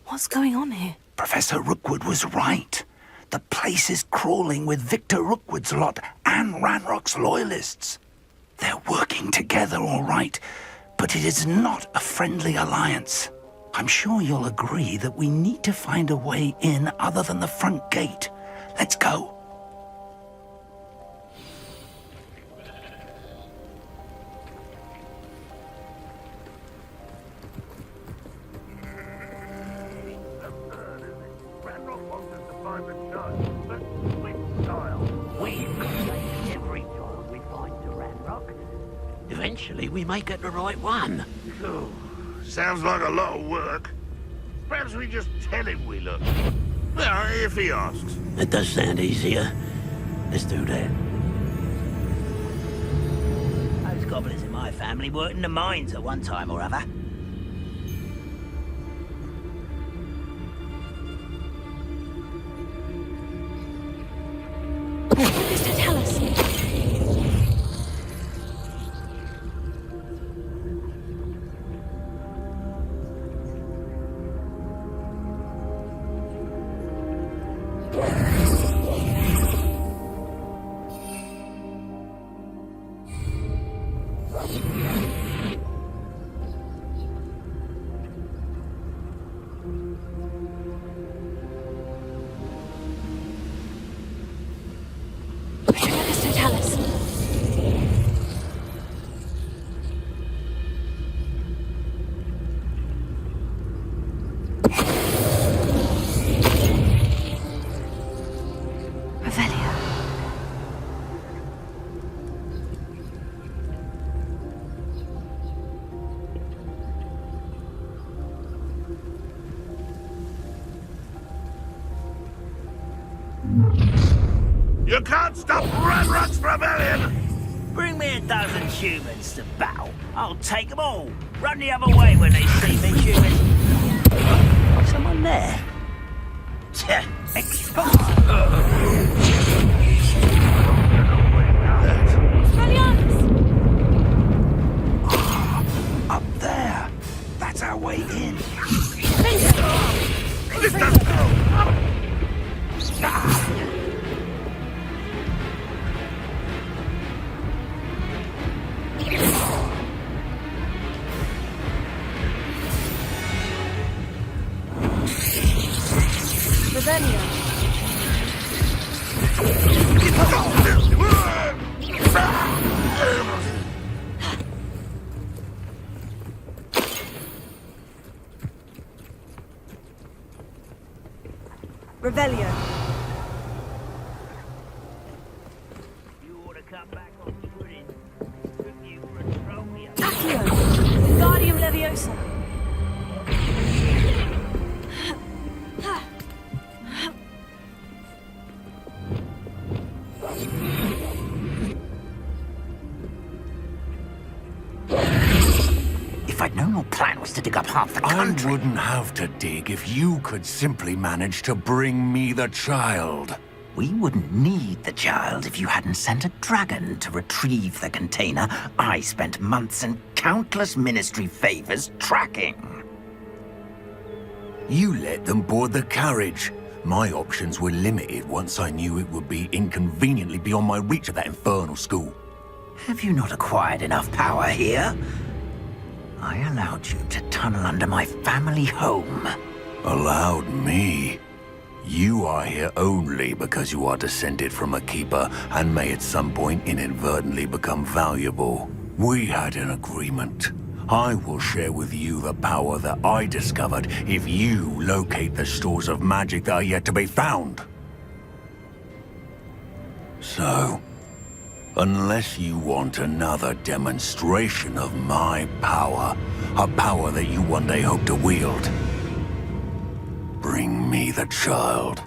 What's going on here? Professor Rookwood was right. The place is crawling with Victor Rookwood's lot and Ranrock's loyalists. They're working together, all right, but it is not a friendly alliance. I'm sure you'll agree that we need to find a way in other than the front gate. Let's go. Eventually, we may get the right one. Oh, sounds like a lot of work. Perhaps we just tell him we look. Well, if he asks. It does sound easier. Let's do that. Those gobblers in my family worked in the mines at one time or other. Mr. Tallis. Mr. Tallis. Revelio. You can't stop Ranrock's rebellion! Bring me a dozen humans to battle. I'll take them all. Run the other way when they see me, humans. Someone there? Up there. That's our way in. This doesn't go! Revelio. Revelio. You ought to come back on footing. Took you for a trophy. Accio. Guardium Leviosa. If I'd known your plan was to dig up half the I country... wouldn't have to dig if you could simply manage to bring me the child. We wouldn't need the child if you hadn't sent a dragon to retrieve the container I spent months and countless ministry favors tracking. You let them board the carriage. My options were limited once I knew it would be inconveniently beyond my reach at that infernal school. Have you not acquired enough power here? I allowed you to tunnel under my family home. Allowed me? You are here only because you are descended from a keeper and may at some point inadvertently become valuable. We had an agreement. I will share with you the power that I discovered if you locate the stores of magic that are yet to be found. So, unless you want another demonstration of my power, a power that you one day hope to wield, bring me the child.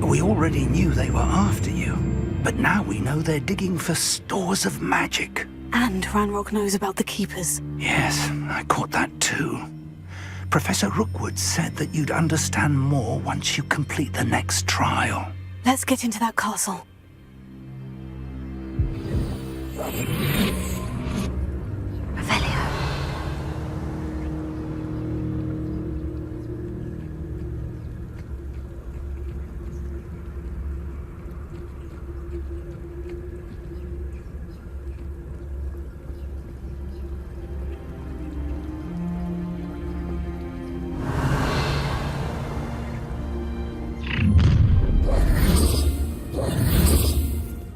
We already knew they were after you, but now we know they're digging for stores of magic. And Ranrock knows about the Keepers. Yes, I caught that too. Professor Rookwood said that you'd understand more once you complete the next trial. Let's get into that castle. Revelio.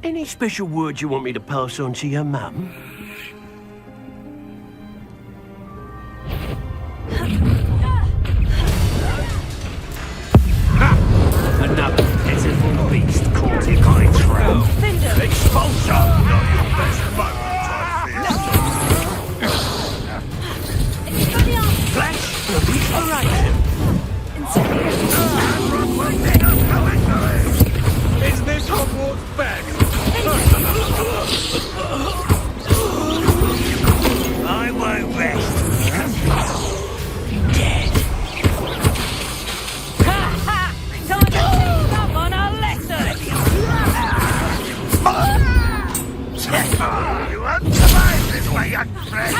Any special words you want me to pass on to your mum? Another pitiful beast caught in my trap. Expulsion! Not your best moment, I fear. Flash for restoration. Is this Hogwarts back? I won't rest. Dead. Someone a lesson! You won't survive this way, young friend.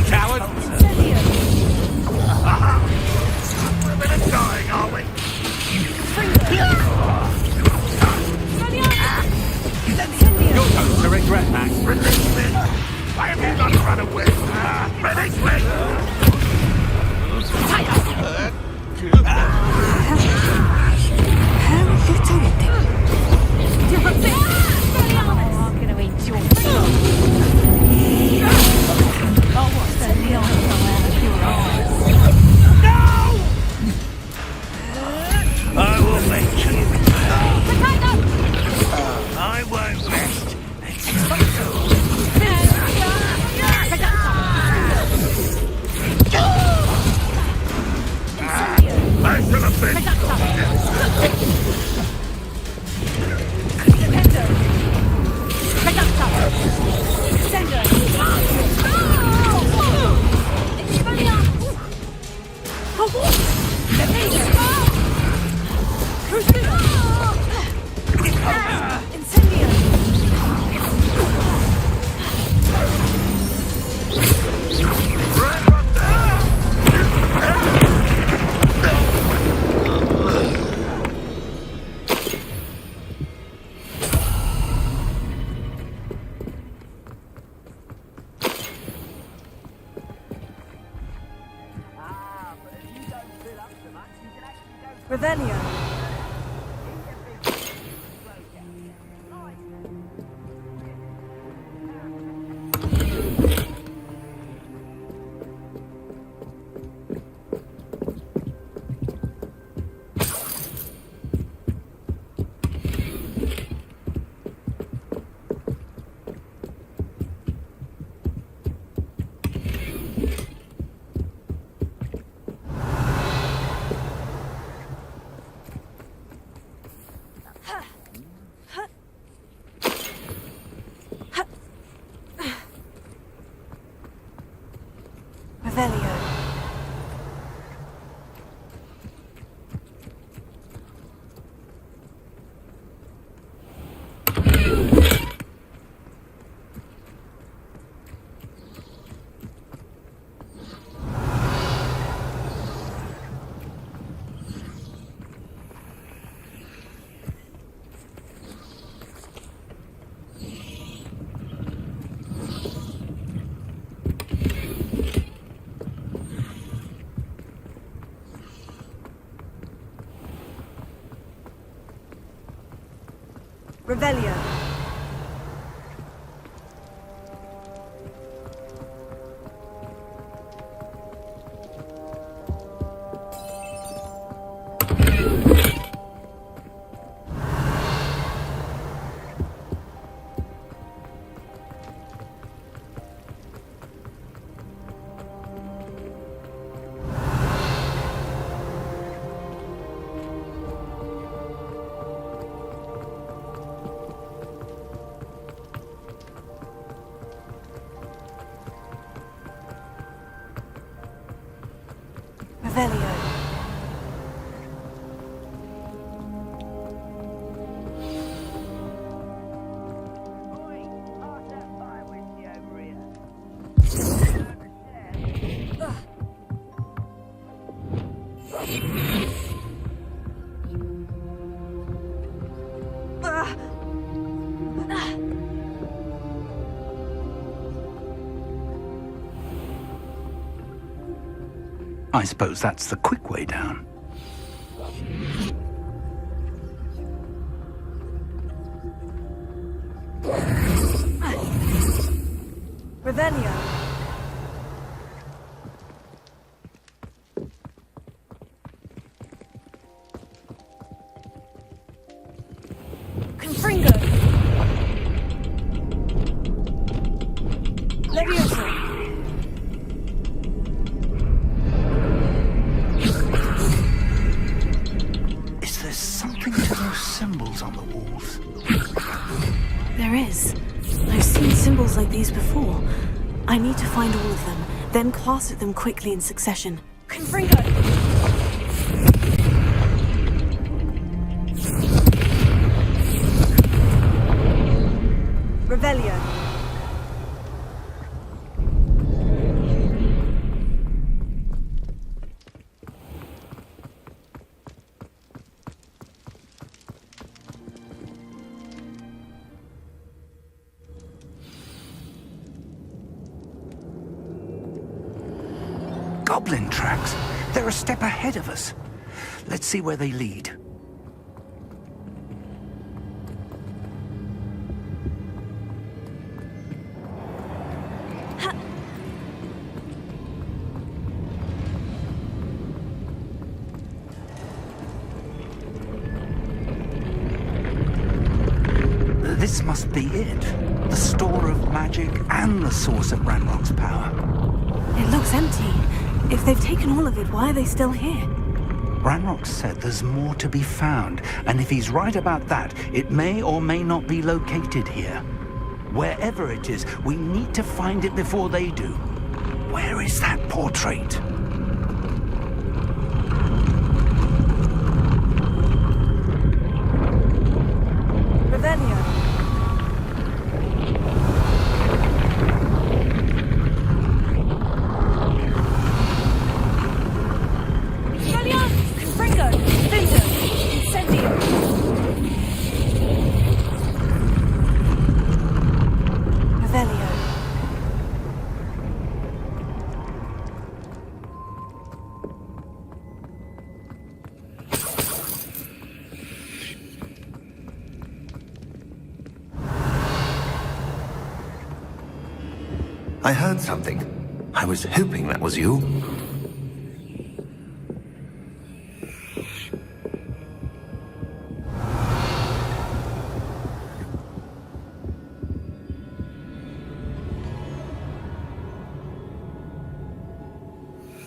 Coward. We're a bit of dying, are we? You're going to regret that. Release me! Why have you not run away? Release me! I will make you. I won't rest. I should have been. Revelio. Revelio. Revelio. Revelio. I suppose that's the quick way down. Revelio. Confringo. Levioso. Is there something to those symbols on the walls? There is. I've seen symbols like these before. I need to find all of them, then cast at them quickly in succession. Confringo! Revelio. Goblin tracks. They're a step ahead of us. Let's see where they lead. This must be it. The store of magic and the source of Ranrock's power. It looks empty. If they've taken all of it, why are they still here? Ranrock said there's more to be found, and if he's right about that, it may or may not be located here. Wherever it is, we need to find it before they do. Where is that portrait? Revelio. I heard something. I was hoping that was you.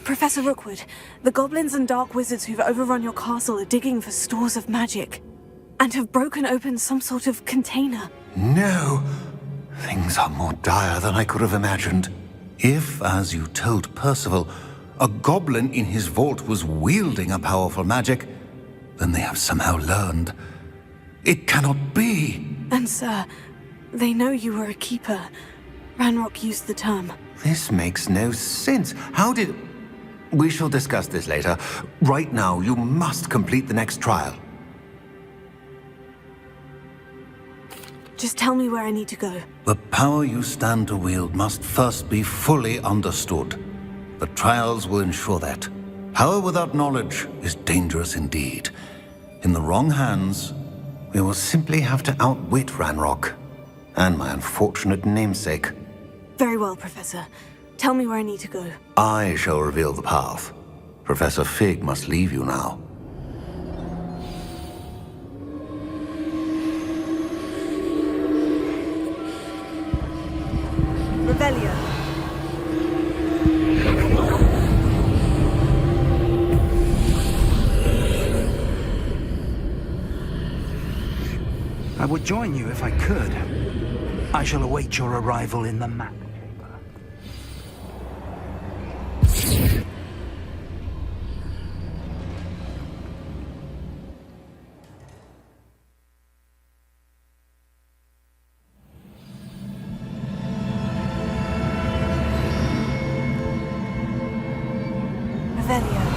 Professor Rookwood, the goblins and dark wizards who've overrun your castle are digging for stores of magic, and have broken open some sort of container. No! Things are more dire than I could have imagined. If, as you told Percival, a goblin in his vault was wielding a powerful magic, then they have somehow learned. It cannot be! And sir, they know you were a keeper. Ranrock used the term. This makes no sense. How did... We shall discuss this later. Right now, you must complete the next trial. Just tell me where I need to go. The power you stand to wield must first be fully understood. The trials will ensure that. Power without knowledge is dangerous indeed. In the wrong hands, we will simply have to outwit Ranrock and my unfortunate namesake. Very well, Professor. Tell me where I need to go. I shall reveal the path. Professor Fig must leave you now. Revelio. I would join you if I could. I shall await your arrival in the map. Revelio.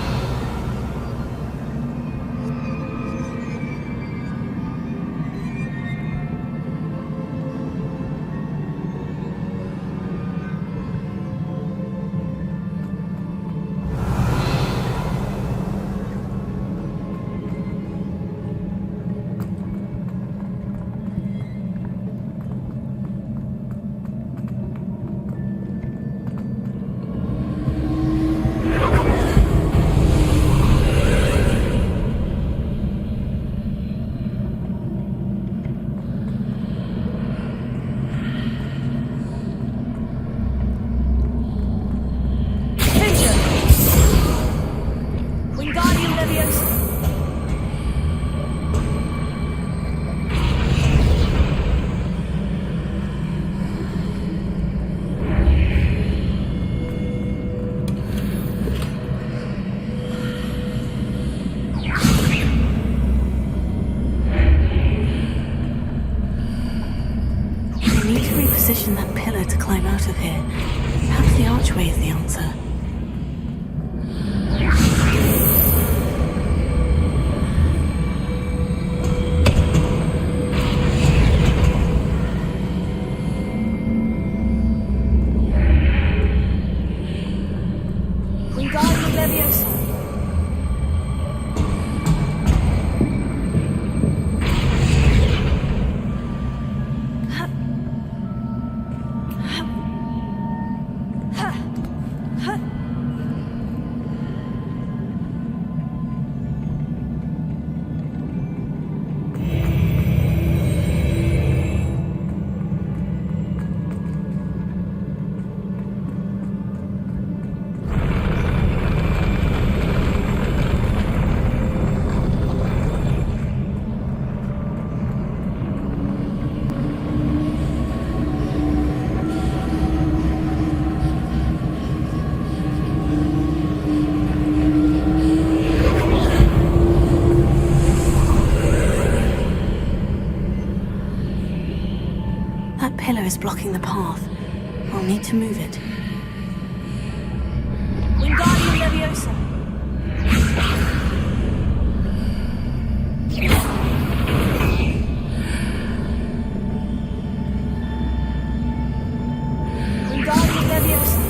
Wingardium Leviosa. We need to reposition that pillar to climb out of here. Perhaps the archway is the answer. Wingardium Leviosa. That pillar is blocking the path. We'll need to move it. Wingardium Leviosa. Wingardium Leviosa.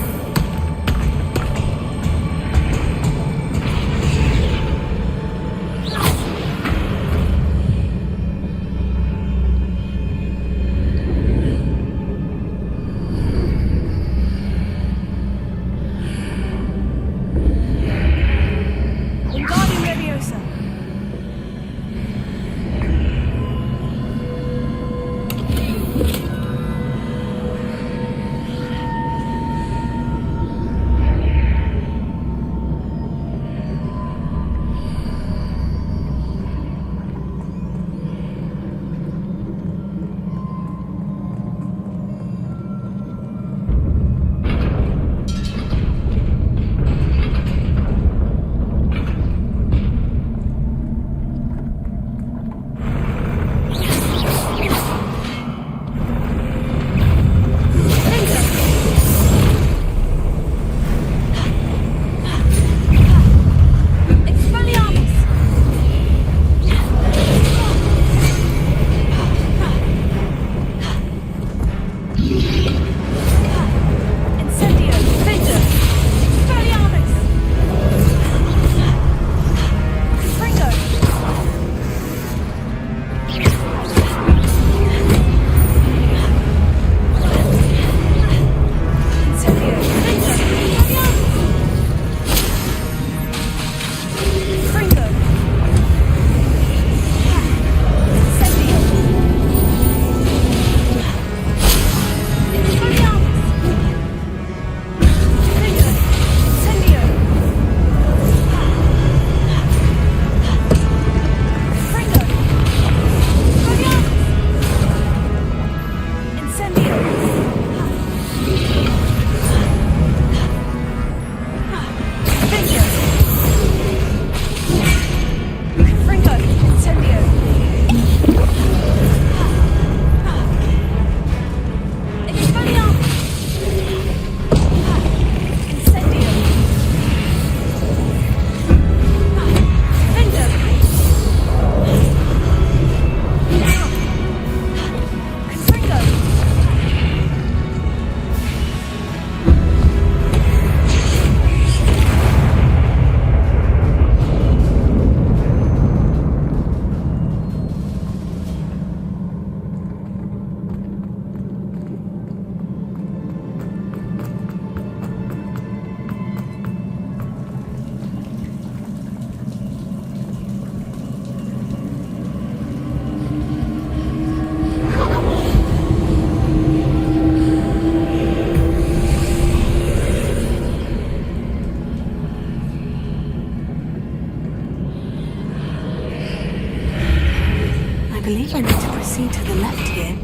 directly to the left here,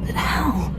but how?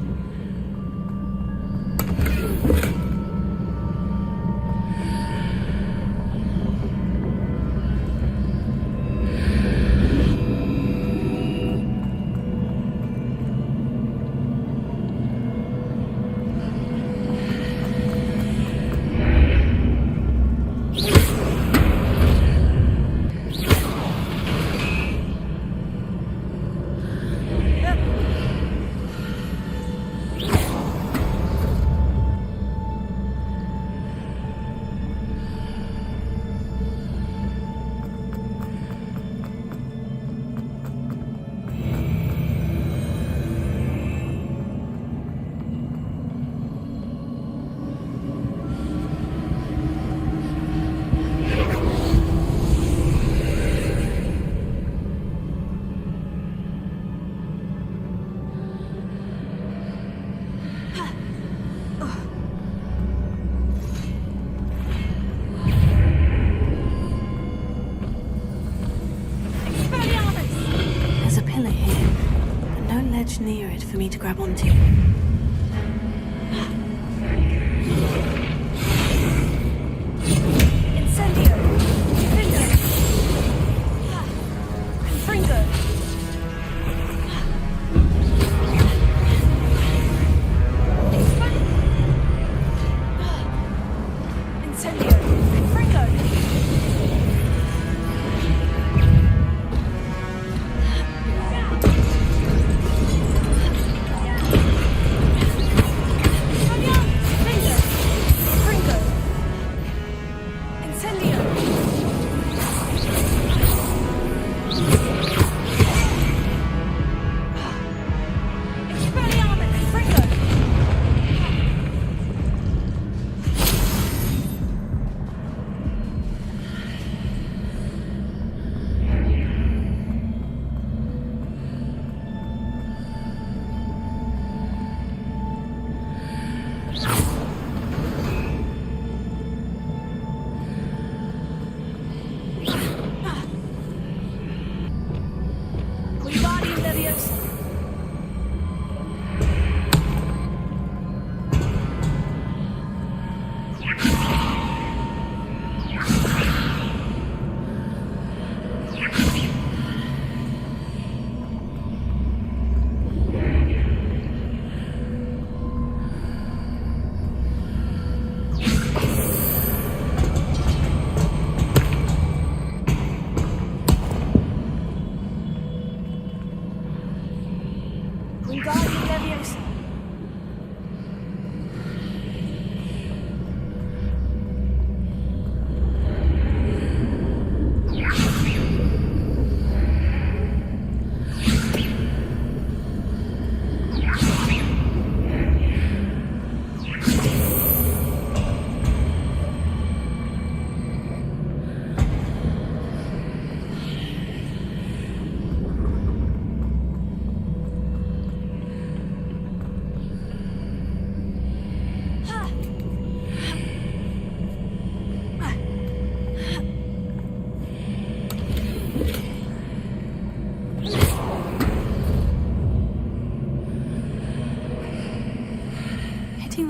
There's a pillar here, but no ledge near it for me to grab onto. Incendio! Finger! Confringo! Incendio! Confringo!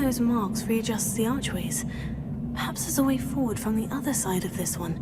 Those marks readjusts the archways. Perhaps there's a way forward from the other side of this one.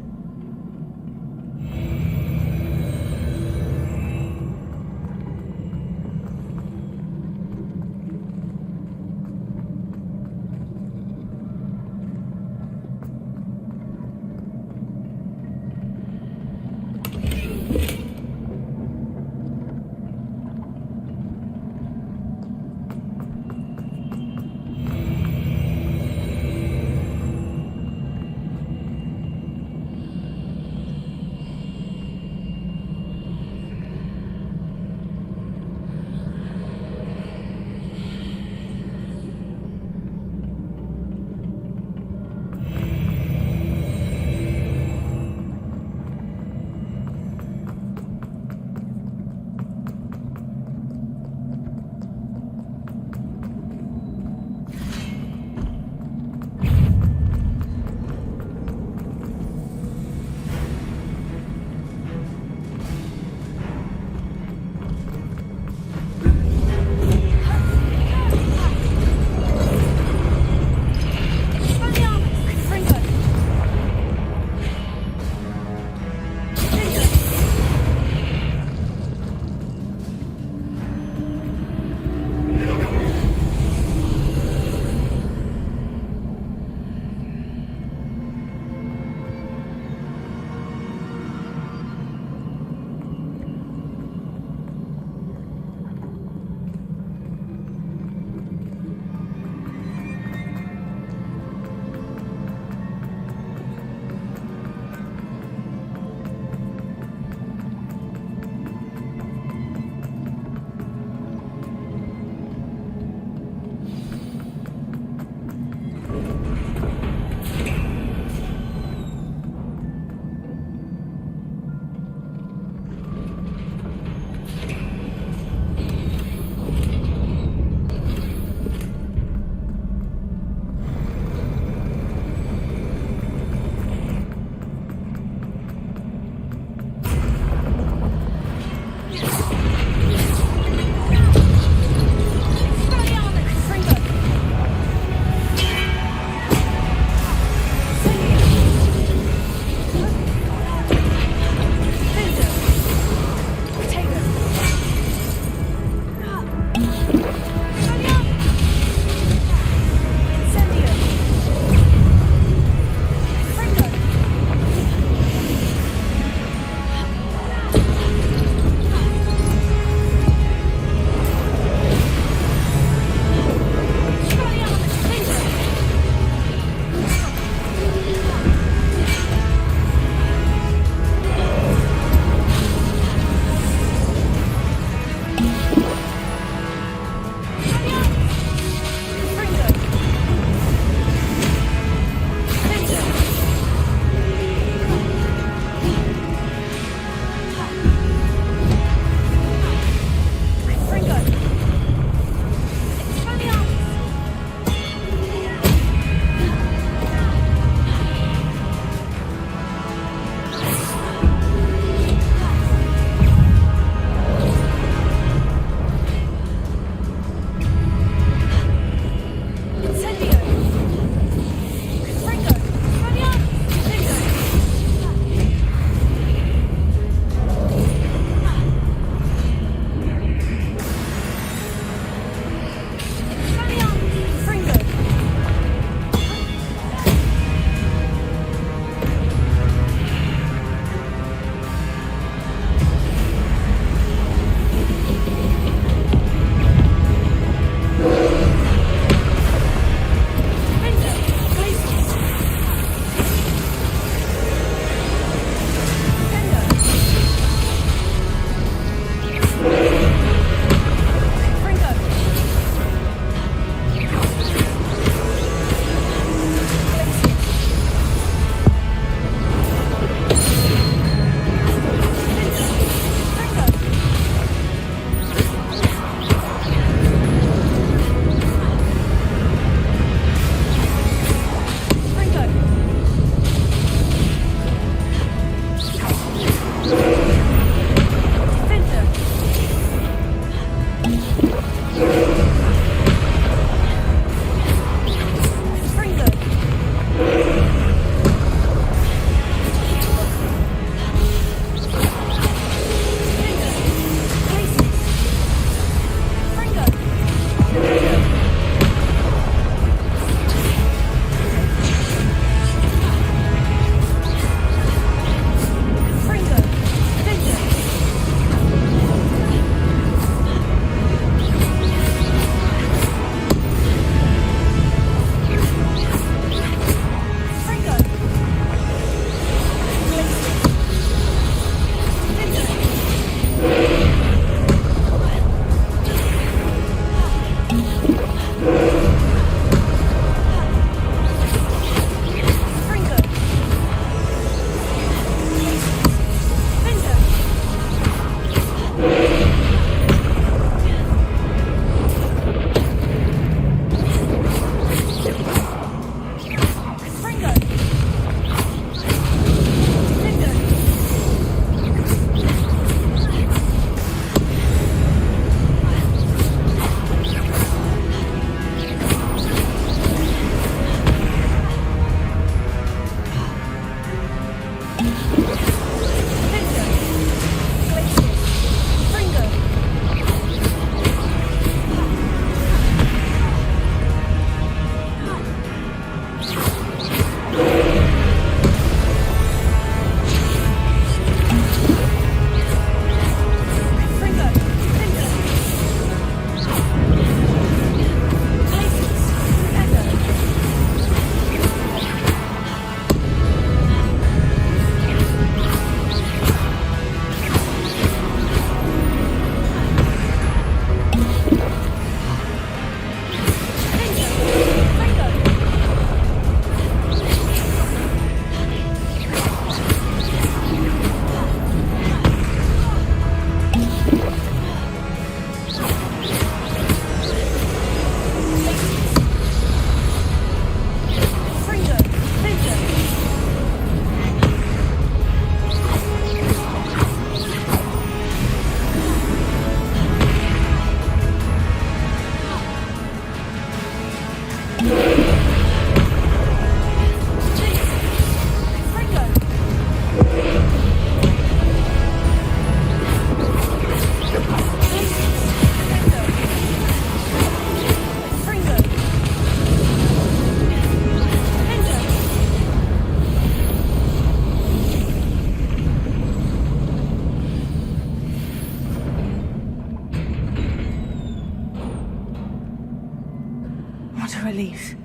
relief.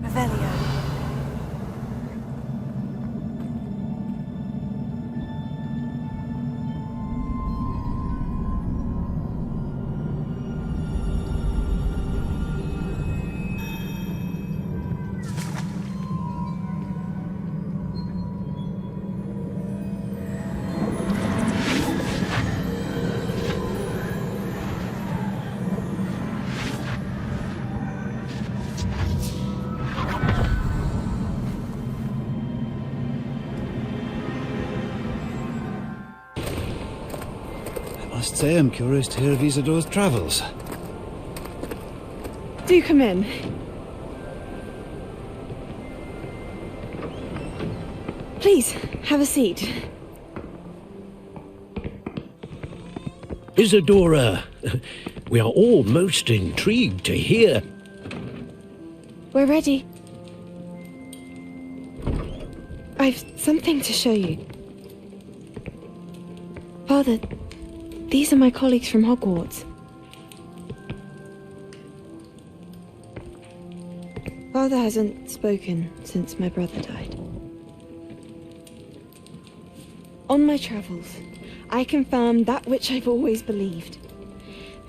Revelio. I must say I'm curious to hear of Isadore's travels. Do come in. Please, have a seat. Isadora, we are all most intrigued to hear. We're ready. I've something to show you. Father, these are my colleagues from Hogwarts. Father hasn't spoken since my brother died. On my travels, I confirmed that which I've always believed.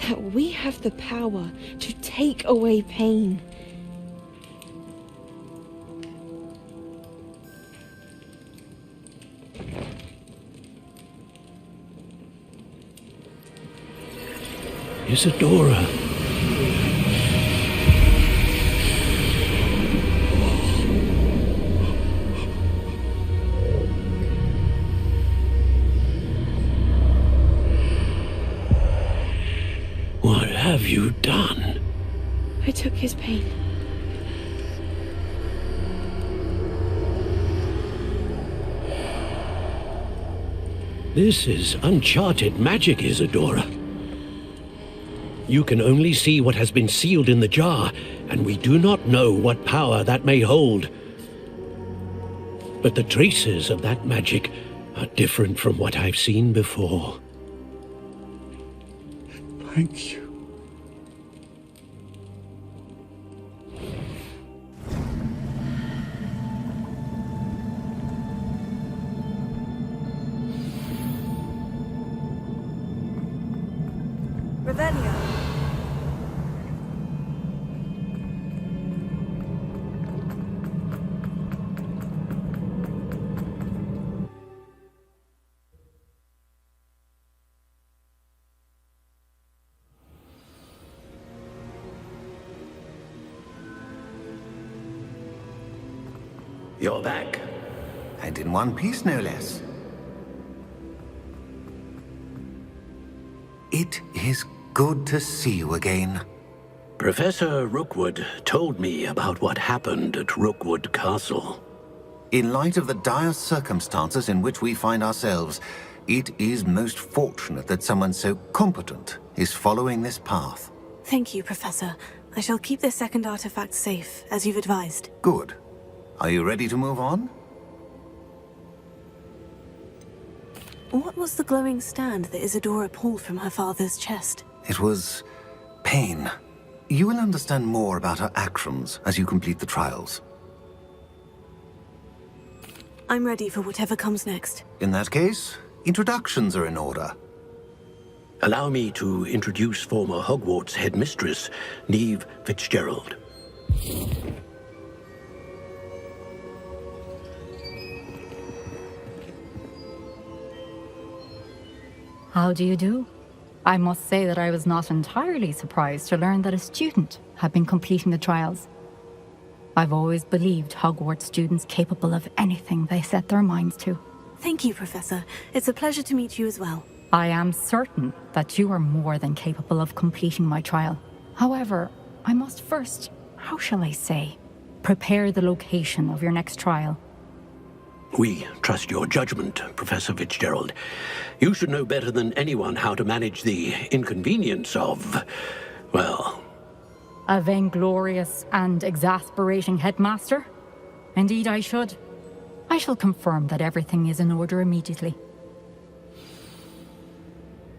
That we have the power to take away pain. Isadora. What have you done? I took his pain. This is uncharted magic, Isadora. You can only see what has been sealed in the jar, and we do not know what power that may hold. But the traces of that magic are different from what I've seen before. Thank you. Revelio. You're back. And in one piece, no less. It is good to see you again. Professor Rookwood told me about what happened at Rookwood Castle. In light of the dire circumstances in which we find ourselves, it is most fortunate that someone so competent is following this path. Thank you, Professor. I shall keep this second artifact safe, as you've advised. Good. Are you ready to move on? What was the glowing stand that Isadora pulled from her father's chest? It was pain. You will understand more about her actions as you complete the trials. I'm ready for whatever comes next. In that case, introductions are in order. Allow me to introduce former Hogwarts headmistress, Neve Fitzgerald. How do you do? I must say that I was not entirely surprised to learn that a student had been completing the trials. I've always believed Hogwarts students capable of anything they set their minds to. Thank you, Professor. It's a pleasure to meet you as well. I am certain that you are more than capable of completing my trial. However, I must first, how shall I say, prepare the location of your next trial. We trust your judgment, Professor Fitzgerald. You should know better than anyone how to manage the inconvenience of, well... A vainglorious and exasperating headmaster? Indeed I should. I shall confirm that everything is in order immediately.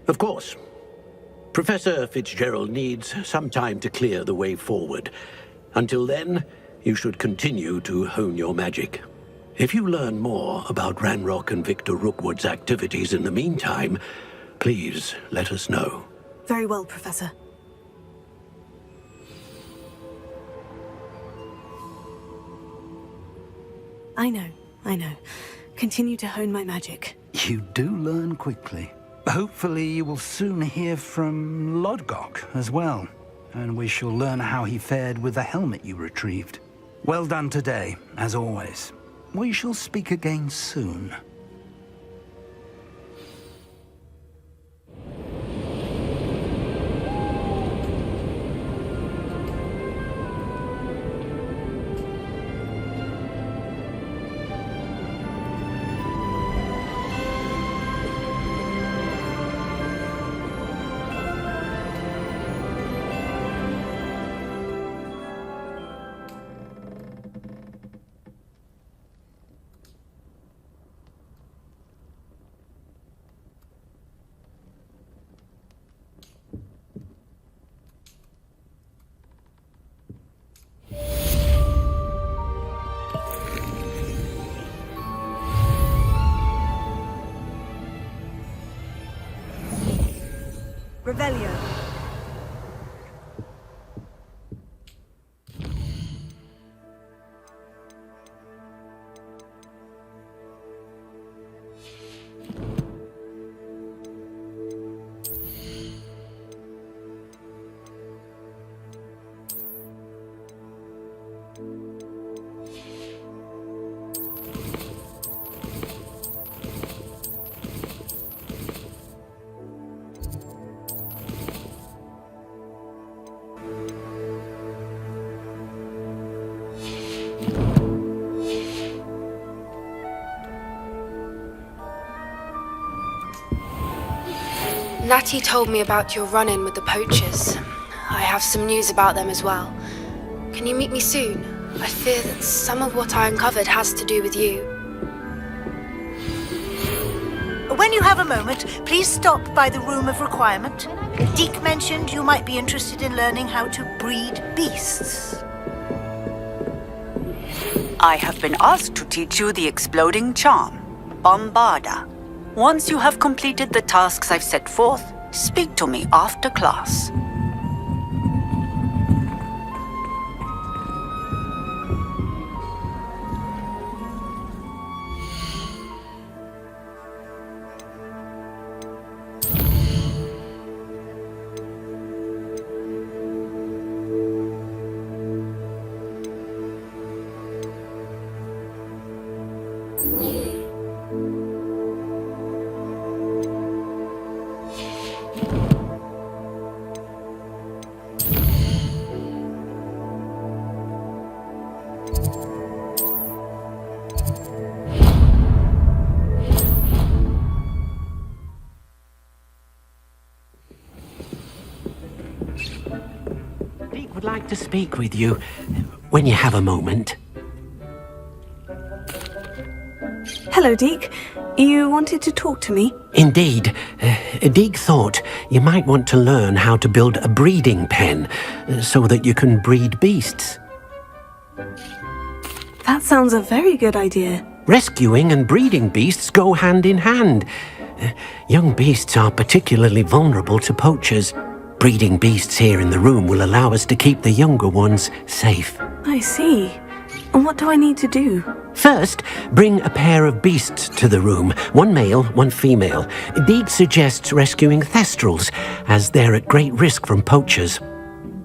Of course. Professor Fitzgerald needs some time to clear the way forward. Until then, you should continue to hone your magic. If you learn more about Ranrock and Victor Rookwood's activities in the meantime, please let us know. Very well, Professor. I know. Continue to hone my magic. You do learn quickly. Hopefully you will soon hear from Lodgok as well, and we shall learn how he fared with the helmet you retrieved. Well done today, as always. We shall speak again soon. Revelio. Natty told me about your run-in with the poachers. I have some news about them as well. Can you meet me soon? I fear that some of what I uncovered has to do with you. When you have a moment, please stop by the Room of Requirement. Deke mentioned you might be interested in learning how to breed beasts. I have been asked to teach you the exploding charm, Bombarda. Once you have completed the tasks I've set forth, speak to me after class. Would like to speak with you when you have a moment. Hello, Deke. You wanted to talk to me? Indeed. Deke thought you might want to learn how to build a breeding pen so that you can breed beasts. That sounds a very good idea. Rescuing and breeding beasts go hand in hand. Young beasts are particularly vulnerable to poachers. Breeding beasts here in the room will allow us to keep the younger ones safe. I see. And what do I need to do? First, bring a pair of beasts to the room. One male, one female. Deke suggests rescuing thestrals, as they're at great risk from poachers.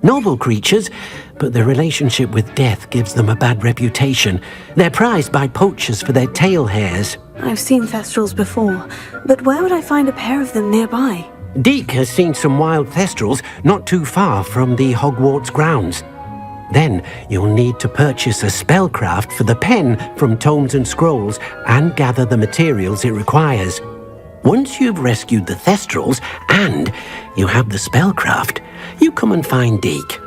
Noble creatures, but their relationship with death gives them a bad reputation. They're prized by poachers for their tail hairs. I've seen thestrals before, but where would I find a pair of them nearby? Deke has seen some wild thestrals not too far from the Hogwarts grounds. Then you'll need to purchase a spellcraft for the pen from Tomes and Scrolls and gather the materials it requires. Once you've rescued the Thestrals and you have the spellcraft, you come and find Deke.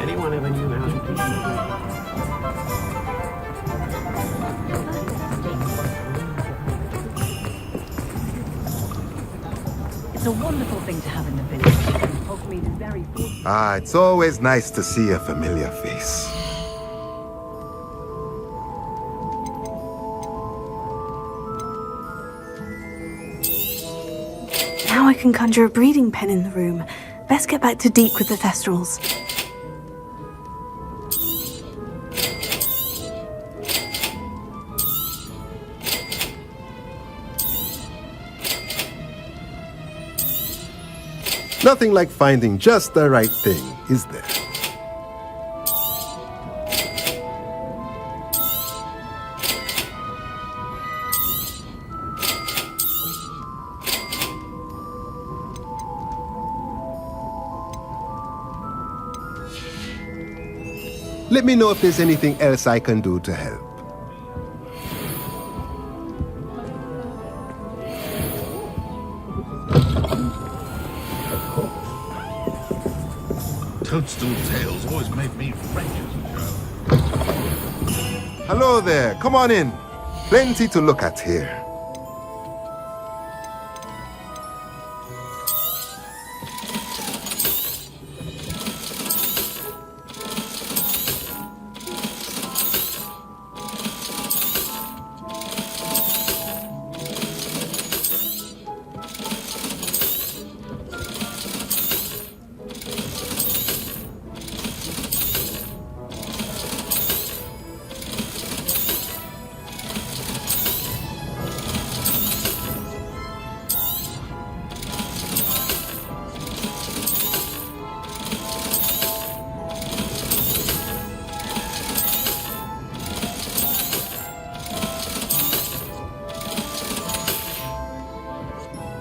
Anyone ever knew how to keep It's a wonderful thing to have in the village. Hogsmeade is very fortunate. Ah, it's always nice to see a familiar face. Now I can conjure a breeding pen in the room. Best get back to Deke with the Thestrals. Nothing like finding just the right thing, is there? Let me know if there's anything else I can do to help. Toadstool tales always made me French as a child. Hello there, come on in. Plenty to look at here.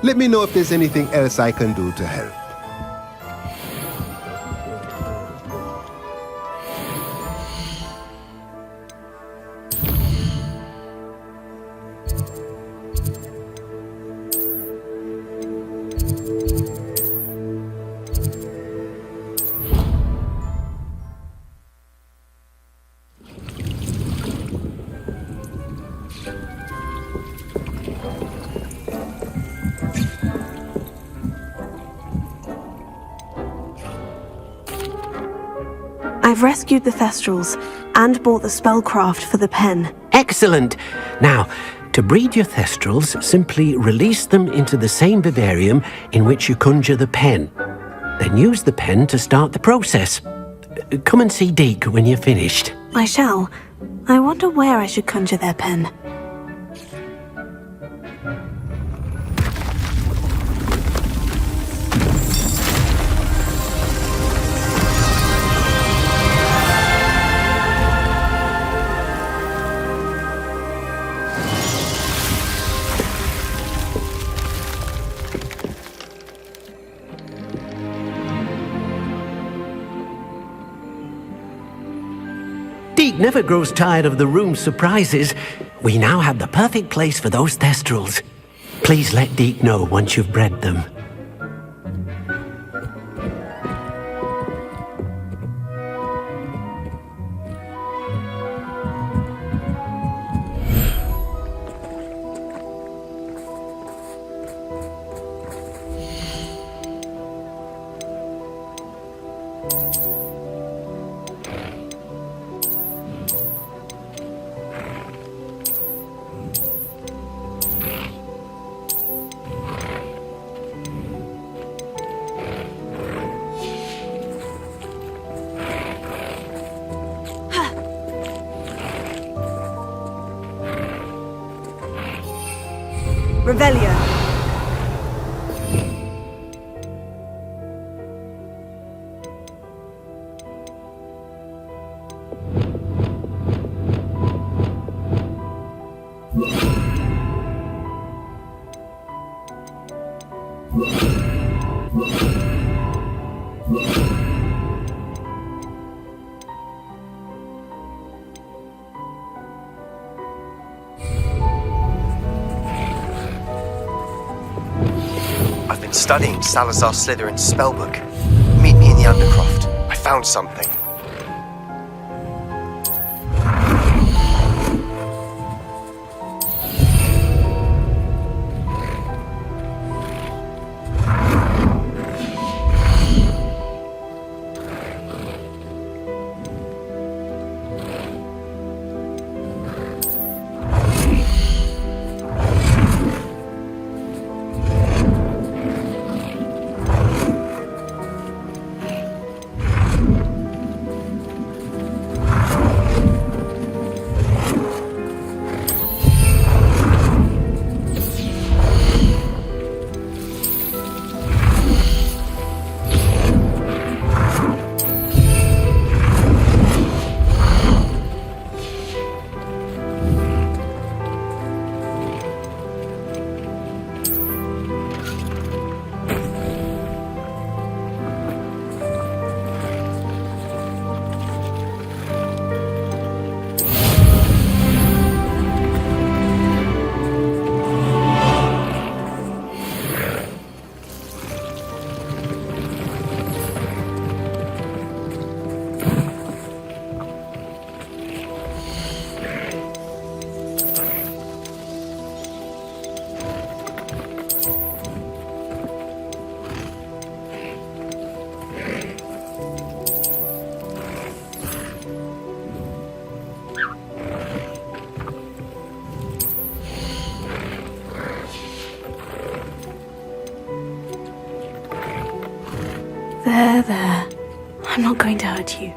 Let me know if there's anything else I can do to help. I've rescued the Thestrals and bought the spellcraft for the pen. Excellent! Now, to breed your Thestrals, simply release them into the same vivarium in which you conjure the pen. Then use the pen to start the process. Come and see Deke when you're finished. I shall. I wonder where I should conjure their pen. Deke never grows tired of the room's surprises. We now have the perfect place for those thestrals. Please let Deke know once you've bred them. Revelio. Studying Salazar Slytherin's spellbook. Meet me in the Undercroft. I found something. There. I'm not going to hurt you.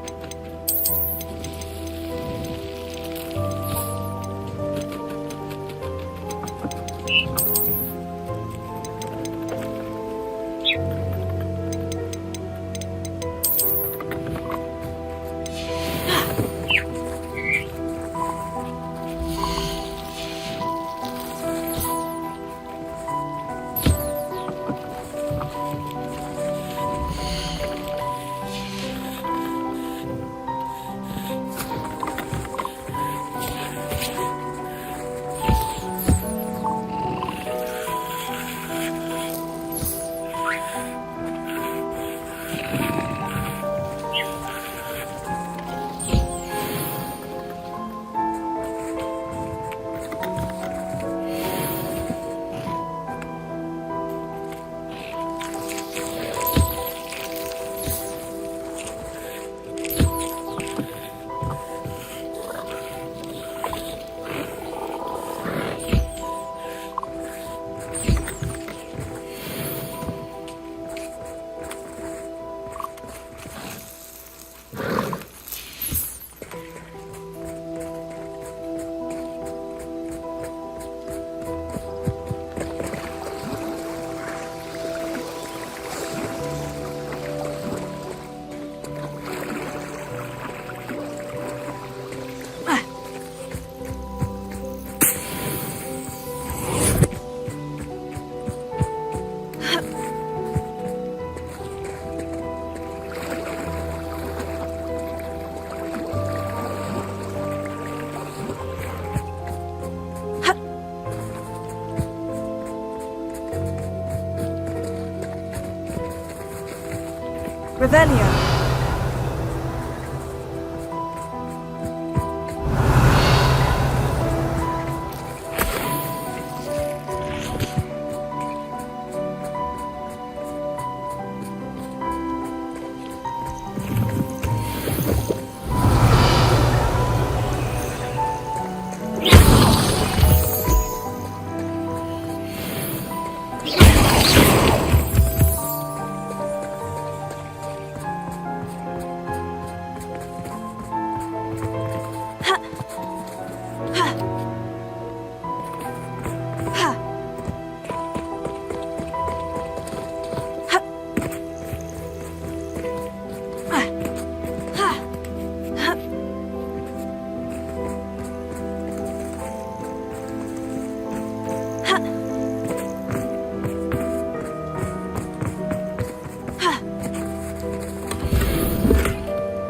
Revelio.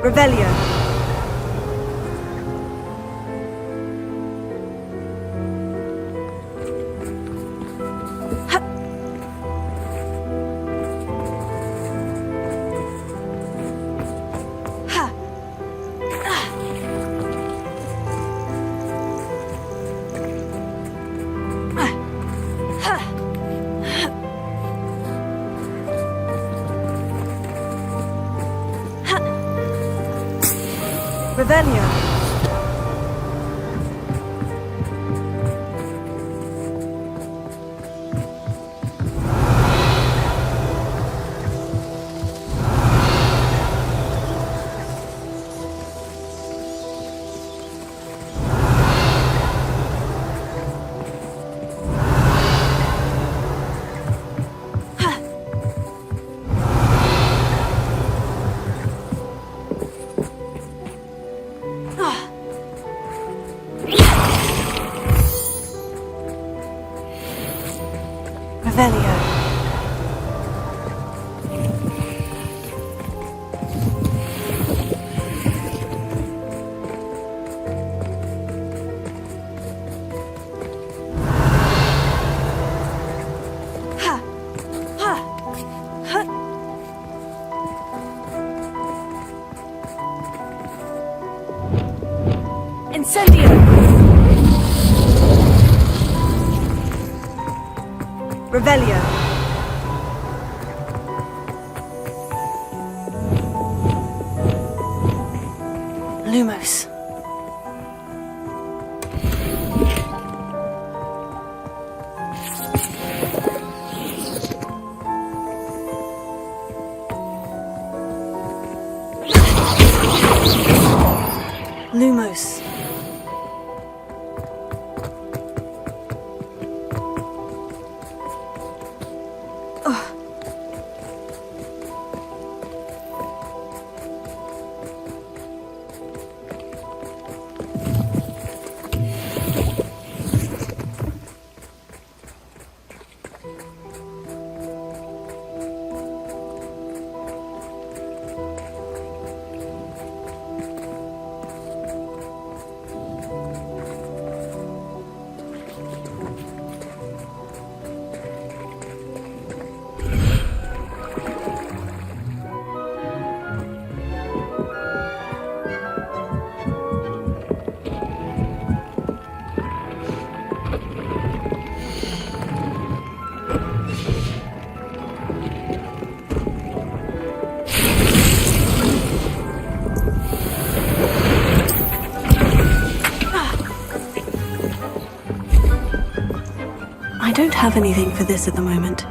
Revelio. Revelio. Revelio. Incendio. Revelio. Lumos. Lumos. I don't have anything for this at the moment.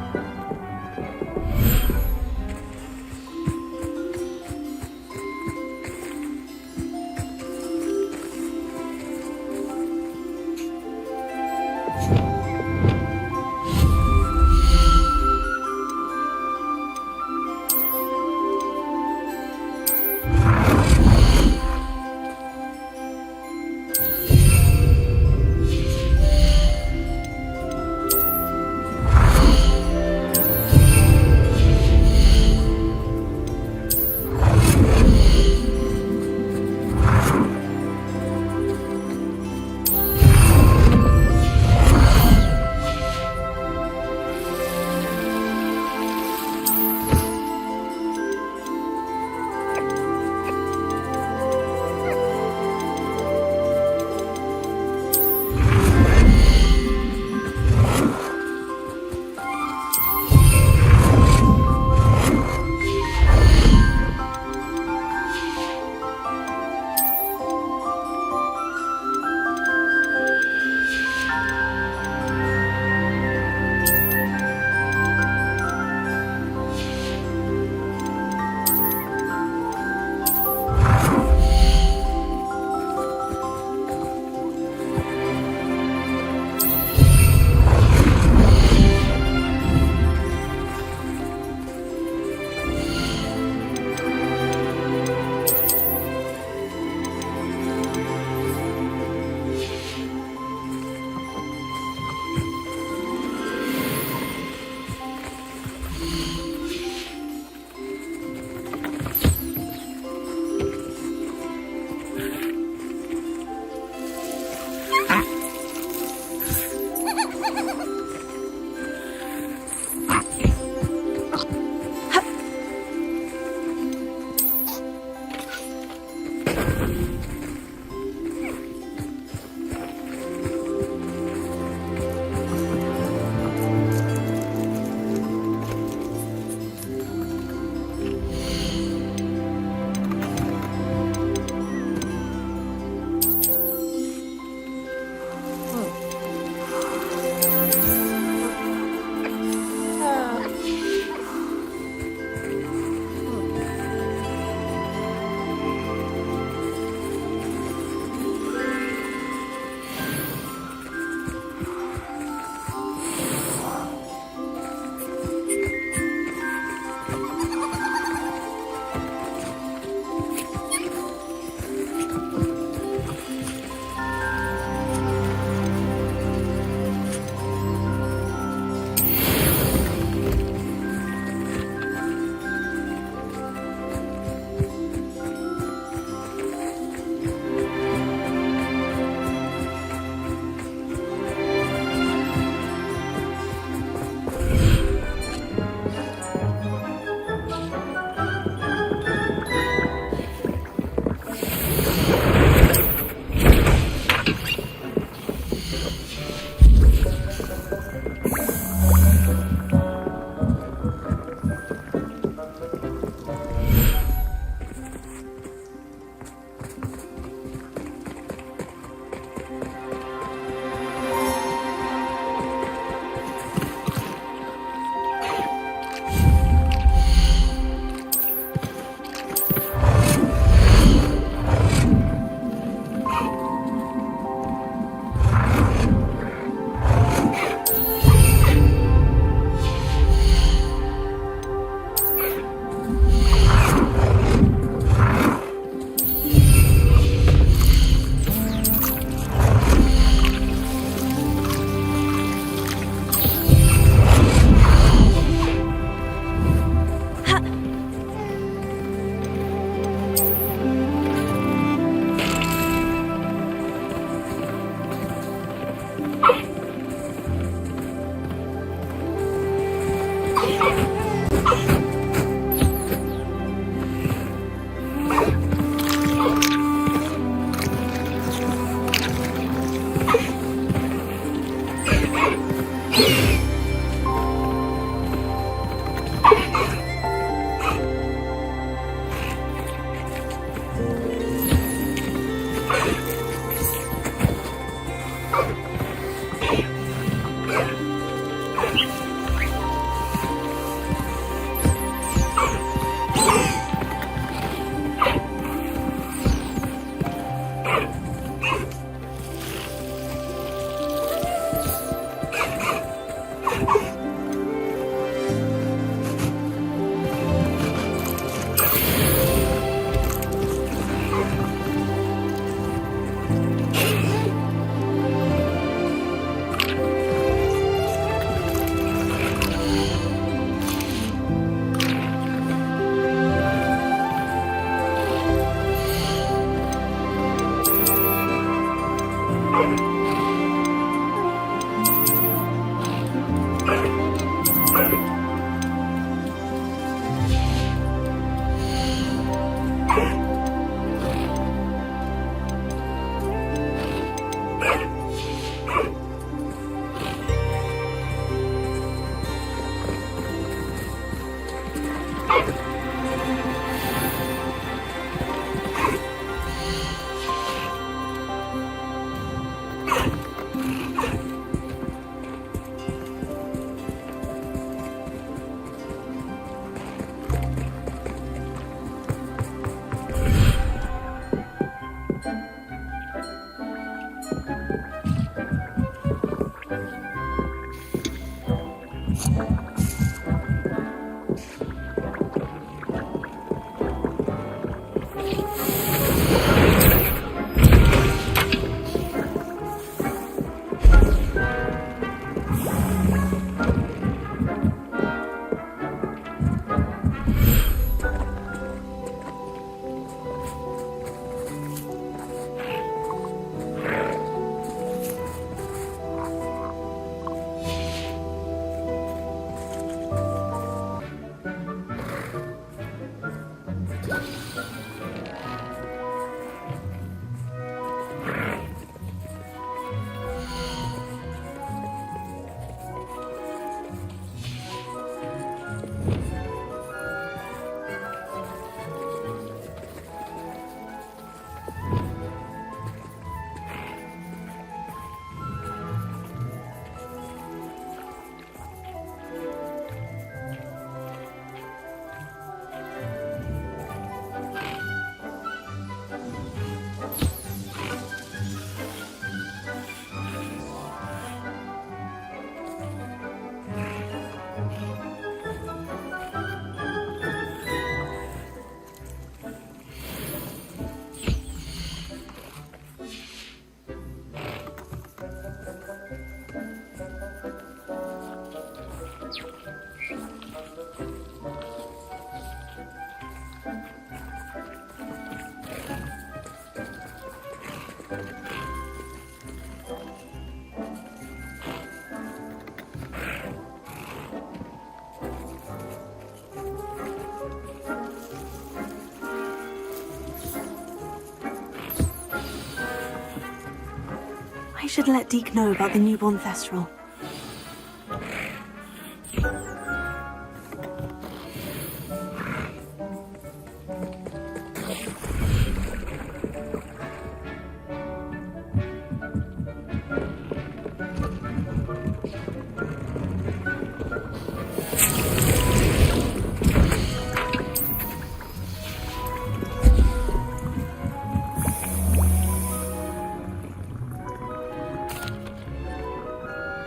should let Deke know about the newborn Thestral.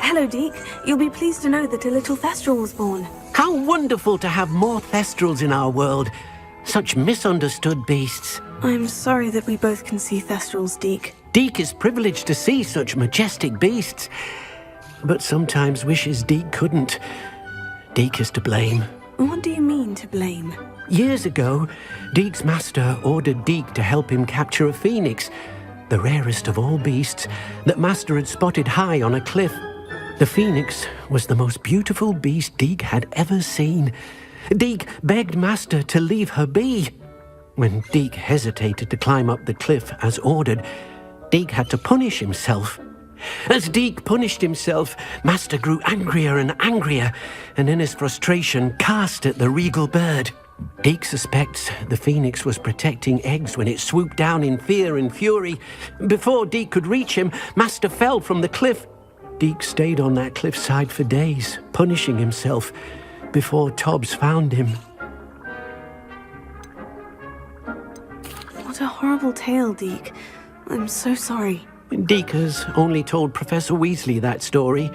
Hello, Deke. You'll be pleased to know that a little Thestral was born. How wonderful to have more Thestrals in our world. Such misunderstood beasts. I'm sorry that we both can see Thestrals, Deke. Deke is privileged to see such majestic beasts, but sometimes wishes Deke couldn't. Deke is to blame. What do you mean, to blame? Years ago, Deke's master ordered Deke to help him capture a phoenix, the rarest of all beasts, that master had spotted high on a cliff. The phoenix was the most beautiful beast Deke had ever seen. Deke begged master to leave her be. When Deke hesitated to climb up the cliff as ordered, Deke had to punish himself. As Deke punished himself, master grew angrier and angrier, and in his frustration cast at the regal bird. Deke suspects the phoenix was protecting eggs when it swooped down in fear and fury. Before Deke could reach him, master fell from the cliff. Deke stayed on that cliffside for days, punishing himself, before Tobbs found him. What a horrible tale, Deke. I'm so sorry. Deke has only told Professor Weasley that story,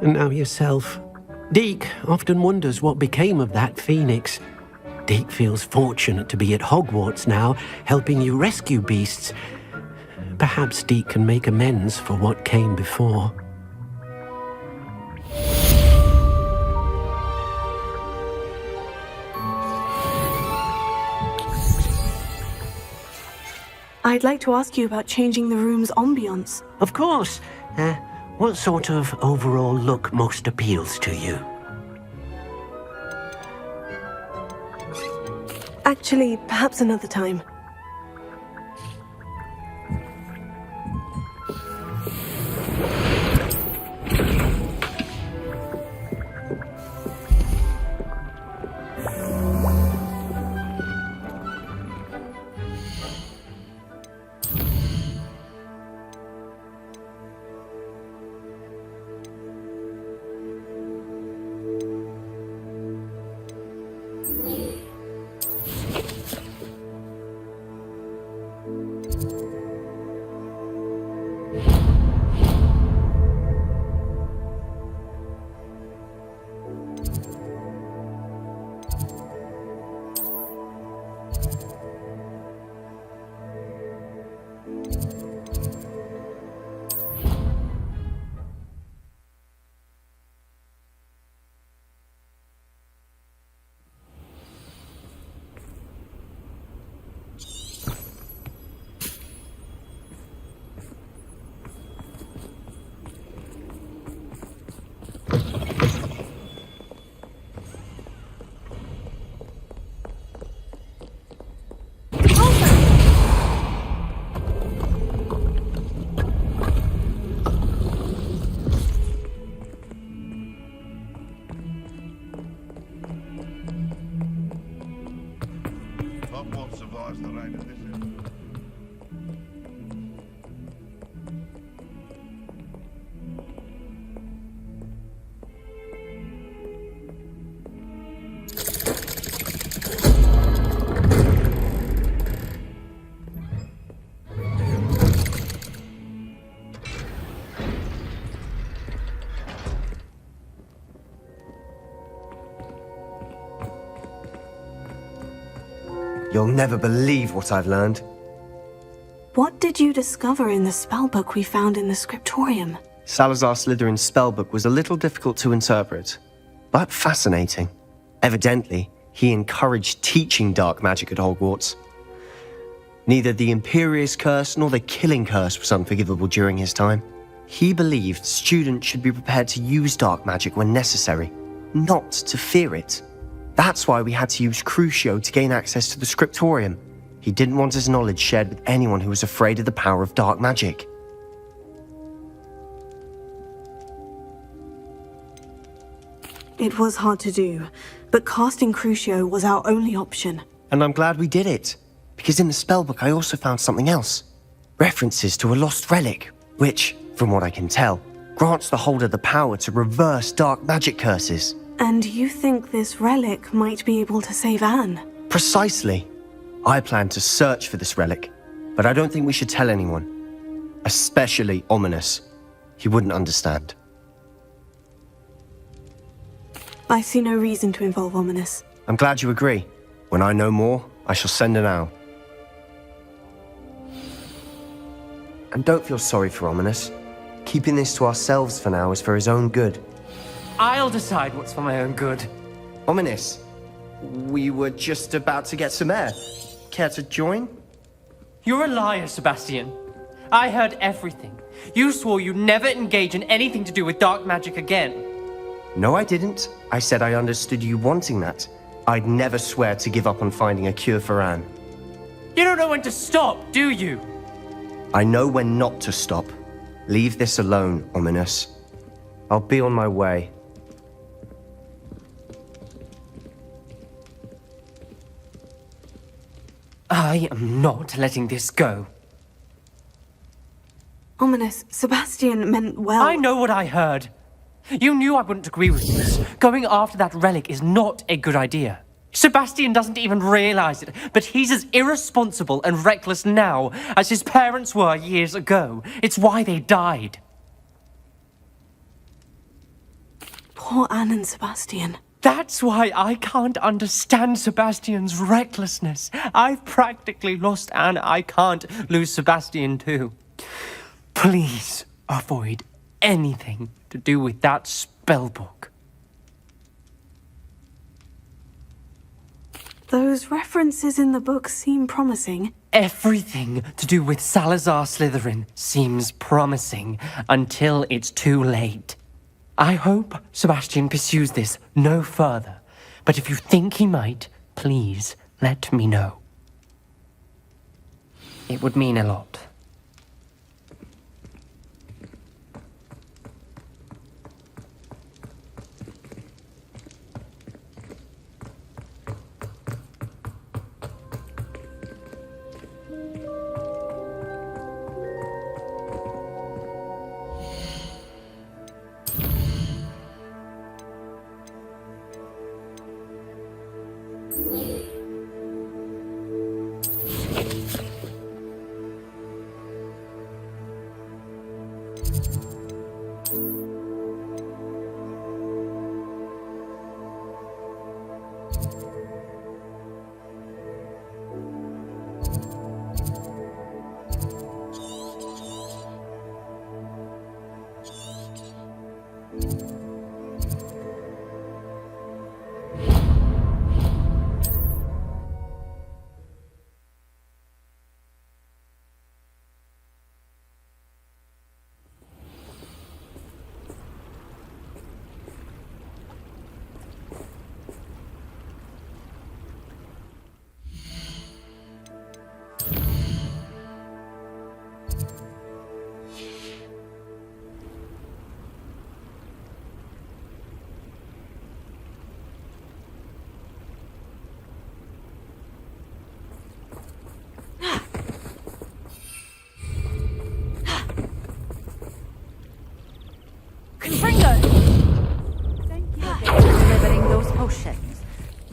and now yourself. Deke often wonders what became of that phoenix. Deke feels fortunate to be at Hogwarts now, helping you rescue beasts. Perhaps Deke can make amends for what came before. I'd like to ask you about changing the room's ambience. Of course. What sort of overall look most appeals to you? Actually, perhaps another time. Hogwarts survives the rain of this area. You'll never believe what I've learned. What did you discover in the spellbook we found in the scriptorium? Salazar Slytherin's spellbook was a little difficult to interpret, but fascinating. Evidently, he encouraged teaching dark magic at Hogwarts. Neither the Imperious Curse nor the Killing Curse was unforgivable during his time. He believed students should be prepared to use dark magic when necessary, not to fear it. That's why we had to use Crucio to gain access to the scriptorium. He didn't want his knowledge shared with anyone who was afraid of the power of dark magic. It was hard to do, but casting Crucio was our only option. And I'm glad we did it, because in the spellbook I also found something else. References to a lost relic, which, from what I can tell, grants the holder the power to reverse dark magic curses. And you think this relic might be able to save Anne? Precisely. I plan to search for this relic, but I don't think we should tell anyone. Especially Ominous. He wouldn't understand. I see no reason to involve Ominous. I'm glad you agree. When I know more, I shall send an owl. And don't feel sorry for Ominous. Keeping this to ourselves for now is for his own good. I'll decide what's for my own good. Ominous, we were just about to get some air. Care to join? You're a liar, Sebastian. I heard everything. You swore you'd never engage in anything to do with dark magic again. No, I didn't. I said I understood you wanting that. I'd never swear to give up on finding a cure for Anne. You don't know when to stop, do you? I know when not to stop. Leave this alone, Ominous. I'll be on my way. I am not letting this go. Ominous, Sebastian meant well. I know what I heard. You knew I wouldn't agree with this. Going after that relic is not a good idea. Sebastian doesn't even realize it, but he's as irresponsible and reckless now as his parents were years ago. It's why they died. Poor Anne and Sebastian. That's why I can't understand Sebastian's recklessness. I've practically lost Anne. I can't lose Sebastian too. Please avoid anything to do with that spellbook. Those references in the book seem promising. Everything to do with Salazar Slytherin seems promising until it's too late. I hope Sebastian pursues this no further, but if you think he might, please let me know. It would mean a lot.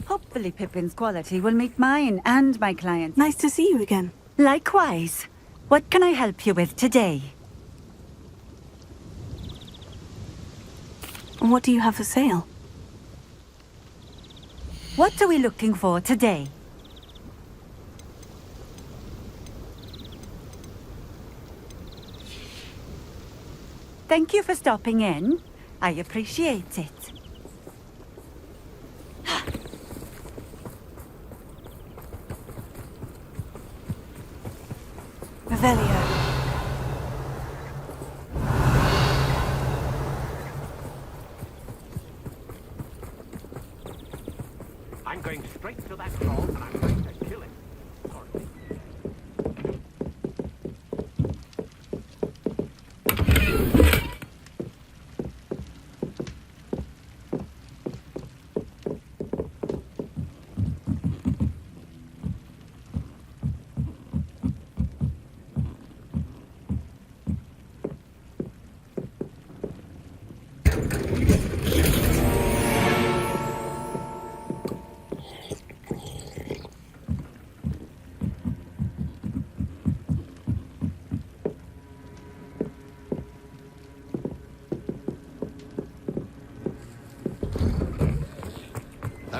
Hopefully Pippin's quality will meet mine and my clients. Nice to see you again. Likewise. What can I help you with today? What do you have for sale? What are we looking for today? Thank you for stopping in. I appreciate it. Revelio. I'm going straight to that troll and I'm going to kill it.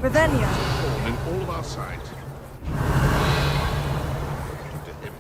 Revelio. Form in all of our sight. To him.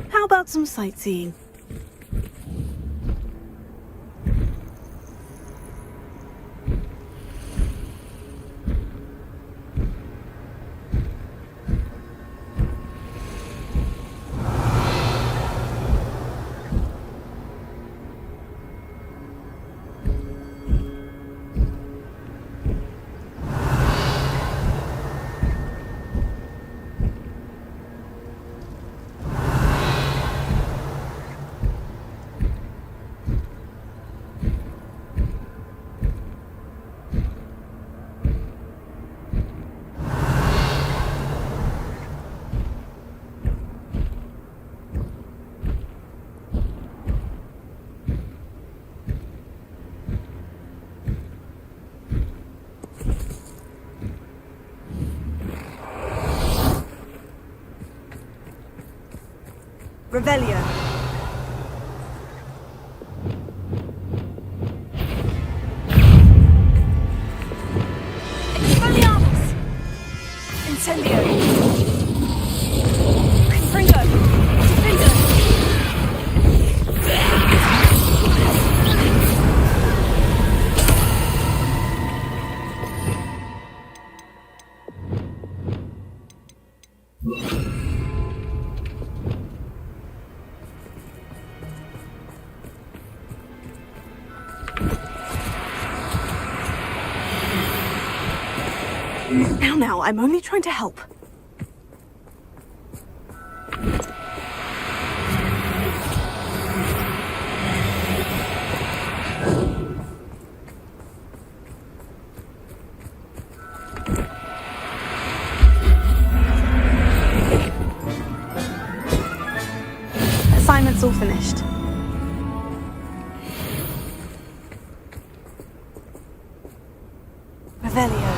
How about some sightseeing? Revelio. Expelliarmus! Incendio! Confringo! Defendo! Now, I'm only trying to help. Assignment's all finished. Revelio.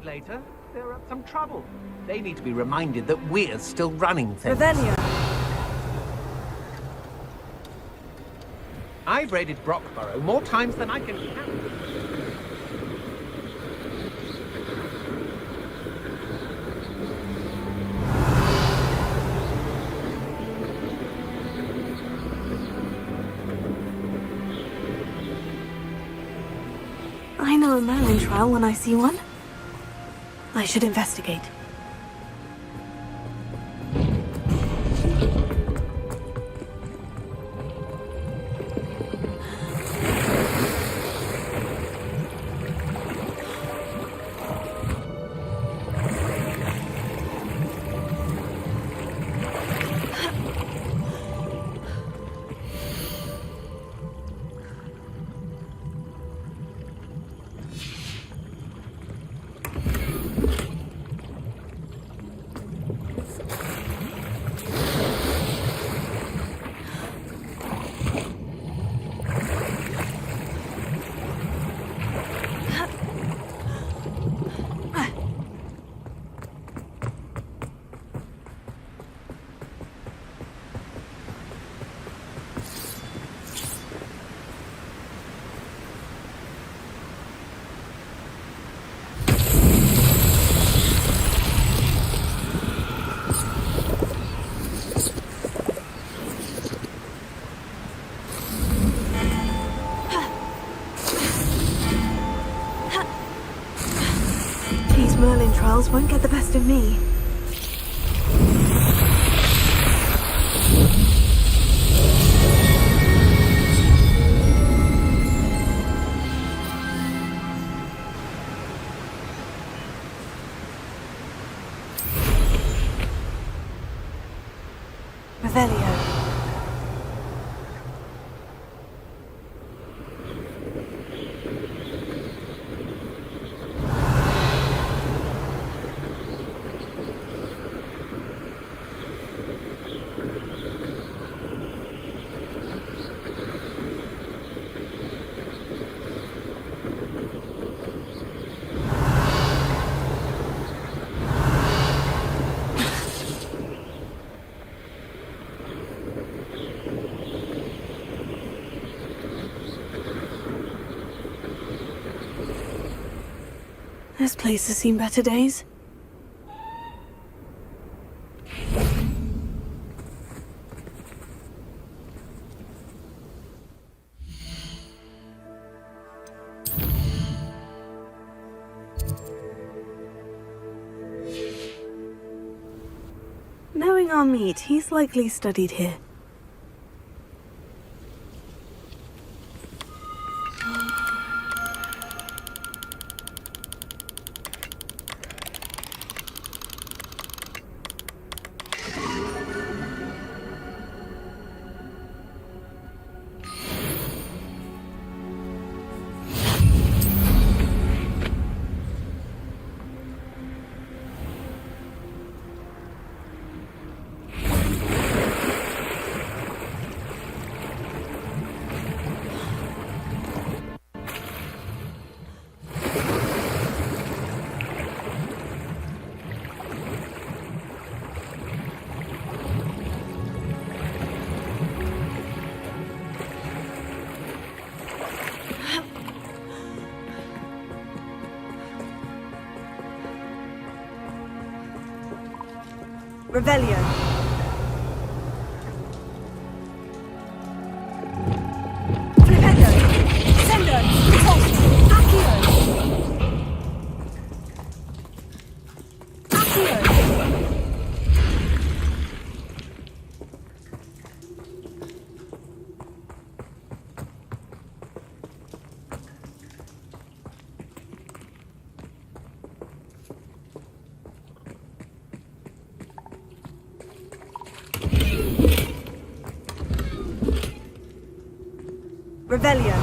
Later, they're up some trouble. They need to be reminded that we're still running things. Revelio. I've raided Brockborough more times than I can count. I know a Merlin trial when I see one. I should investigate. trials won't get the best of me. Revelio. This place has seen better days. Knowing our meat, he's likely studied here. Revelio. Flipendo. Sendo. Toss. Accio. Accio. Revelio.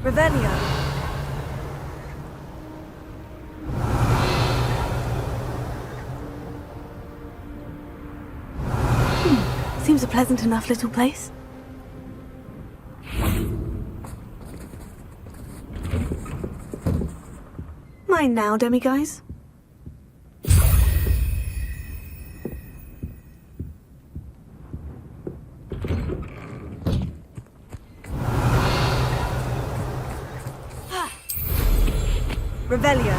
Revelio. Seems a pleasant enough little place. Mine now, demiguise. Revelio.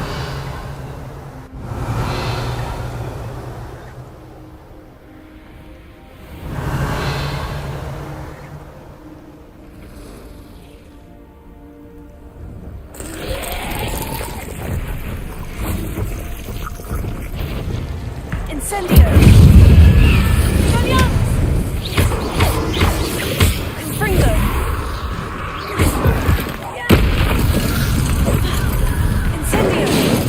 Incendio. Confringo. Incendio.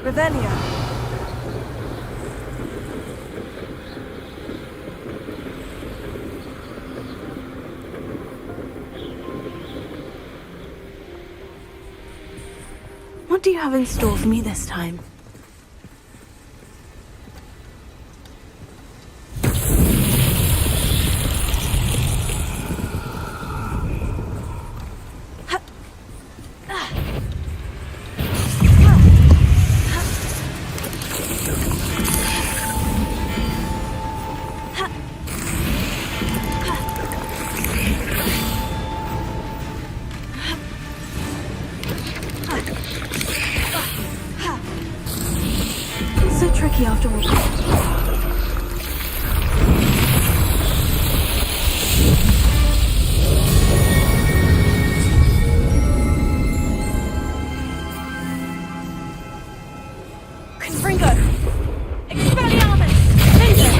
Revelio. What do you have in store for me this time? Tricky after all. Confringo! Expelliarmus! Ninja!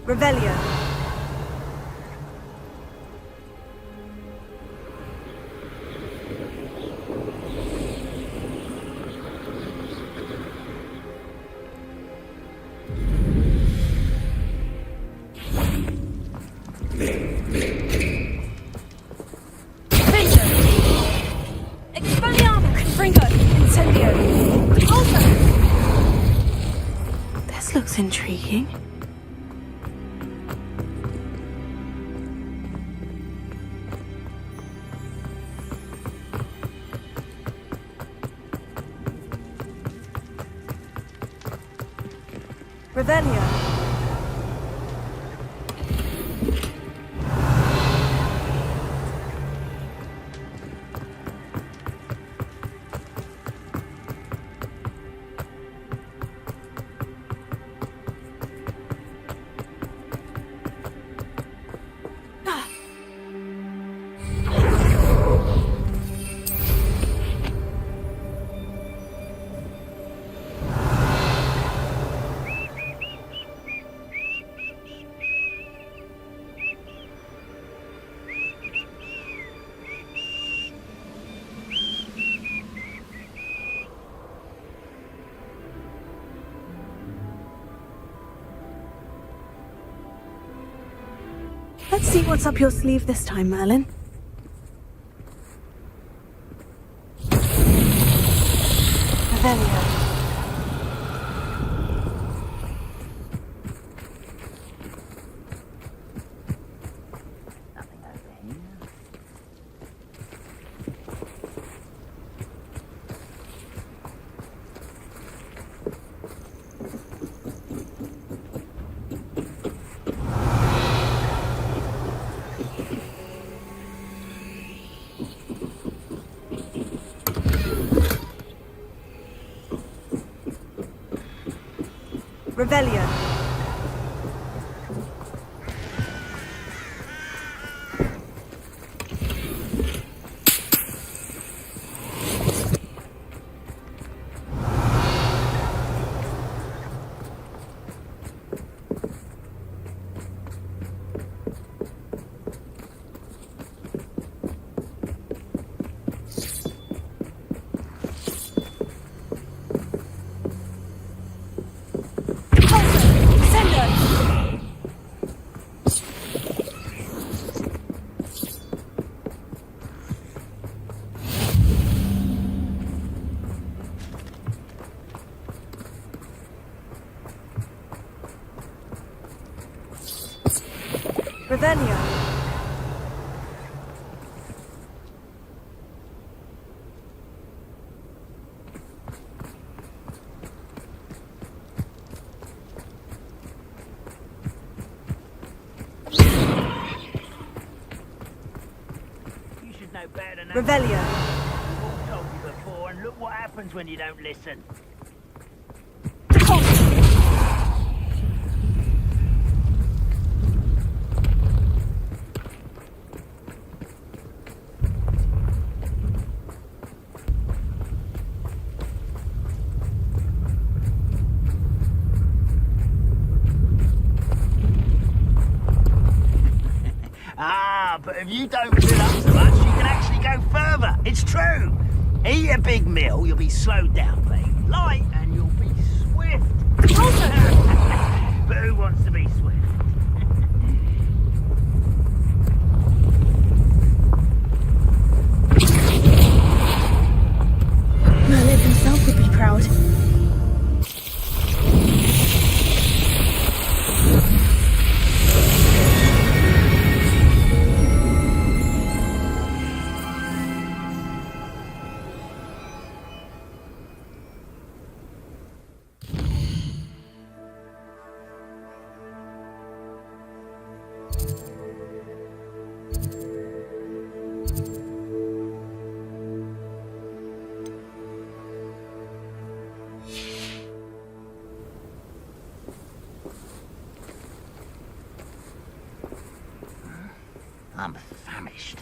Revelio. Expelliarmus! Confringo! Incendio! Repulsor! This looks intriguing. Revelio. Let's see what's up your sleeve this time, Merlin. Revelio. Revelio. Revelio. Revelio. I've told you before, and look what happens when you don't listen. But if you don't fill up so much, you can actually go further. It's true. Eat a big meal, you'll be slowed down, babe. Light, and you'll be swift. But who wants to be swift? Merlin himself would be proud. I'm famished.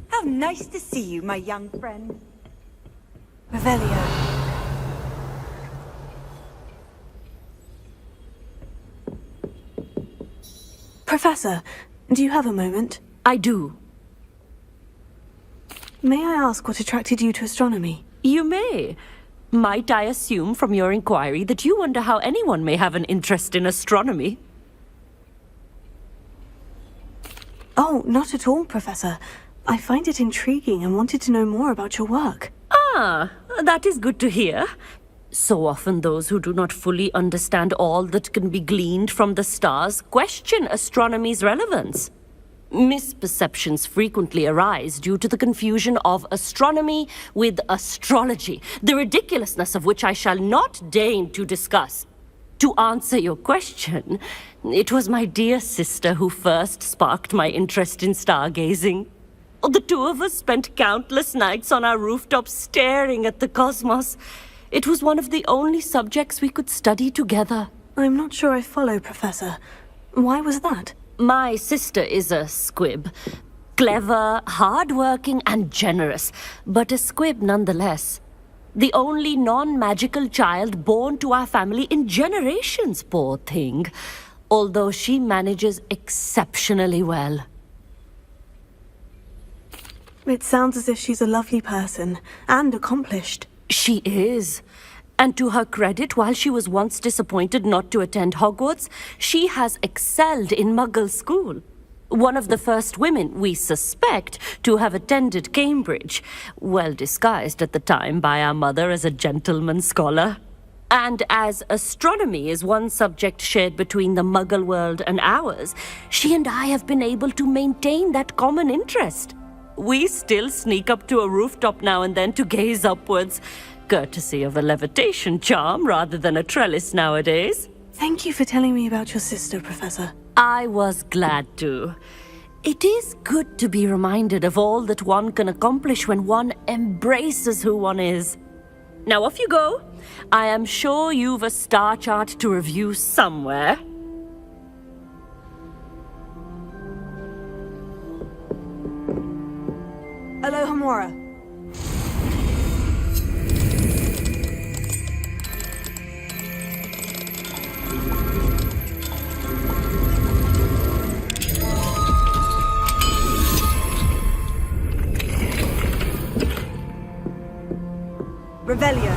How nice to see you, my young friend. Revelio. Professor, do you have a moment? I do. May I ask what attracted you to astronomy? You may. Might I assume from your inquiry that you wonder how anyone may have an interest in astronomy? Oh, not at all, Professor. I find it intriguing and wanted to know more about your work. Ah, that is good to hear. So often those who do not fully understand all that can be gleaned from the stars question astronomy's relevance. Misperceptions frequently arise due to the confusion of astronomy with astrology, the ridiculousness of which I shall not deign to discuss. To answer your question, it was my dear sister who first sparked my interest in stargazing. The two of us spent countless nights on our rooftop staring at the cosmos. It was one of the only subjects we could study together. I'm not sure I follow, Professor. Why was that? My sister is a squib. Clever, hard-working, and generous, but a squib nonetheless. The only non-magical child born to our family in generations, poor thing. Although she manages exceptionally well. It sounds as if she's a lovely person, and accomplished. She is. And to her credit, while she was once disappointed not to attend Hogwarts, she has excelled in Muggle school. One of the first women, we suspect, to have attended Cambridge, well disguised at the time by our mother as a gentleman scholar. And as astronomy is one subject shared between the Muggle world and ours, she and I have been able to maintain that common interest. We still sneak up to a rooftop now and then to gaze upwards, courtesy of a levitation charm rather than a trellis nowadays. Thank you for telling me about your sister, Professor. I was glad to. It is good to be reminded of all that one can accomplish when one embraces who one is. Now off you go. I am sure you've a star chart to review somewhere. Alohomora. Revelio.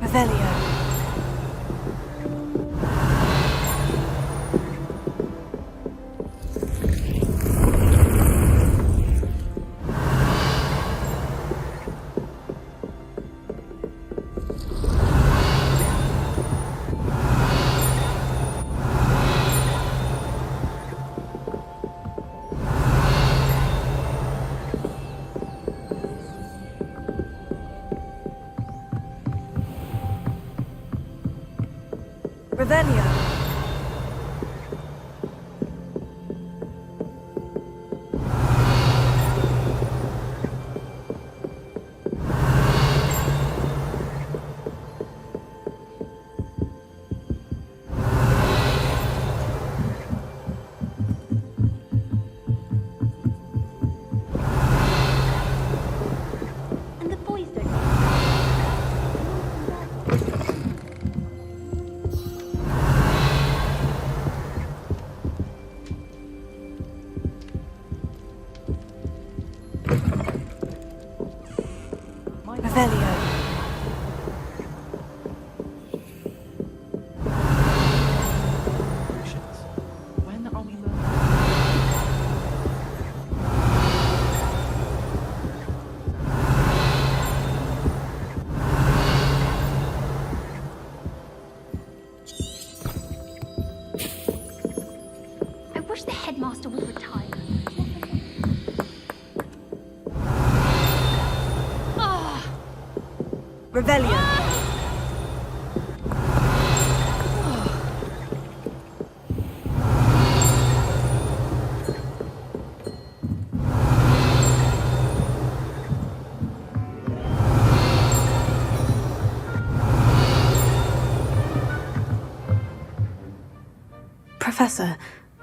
Revelio. Revelio. And the boys don't. Revelio. When are we learning? I wish the headmaster would retire. Revelio. Professor,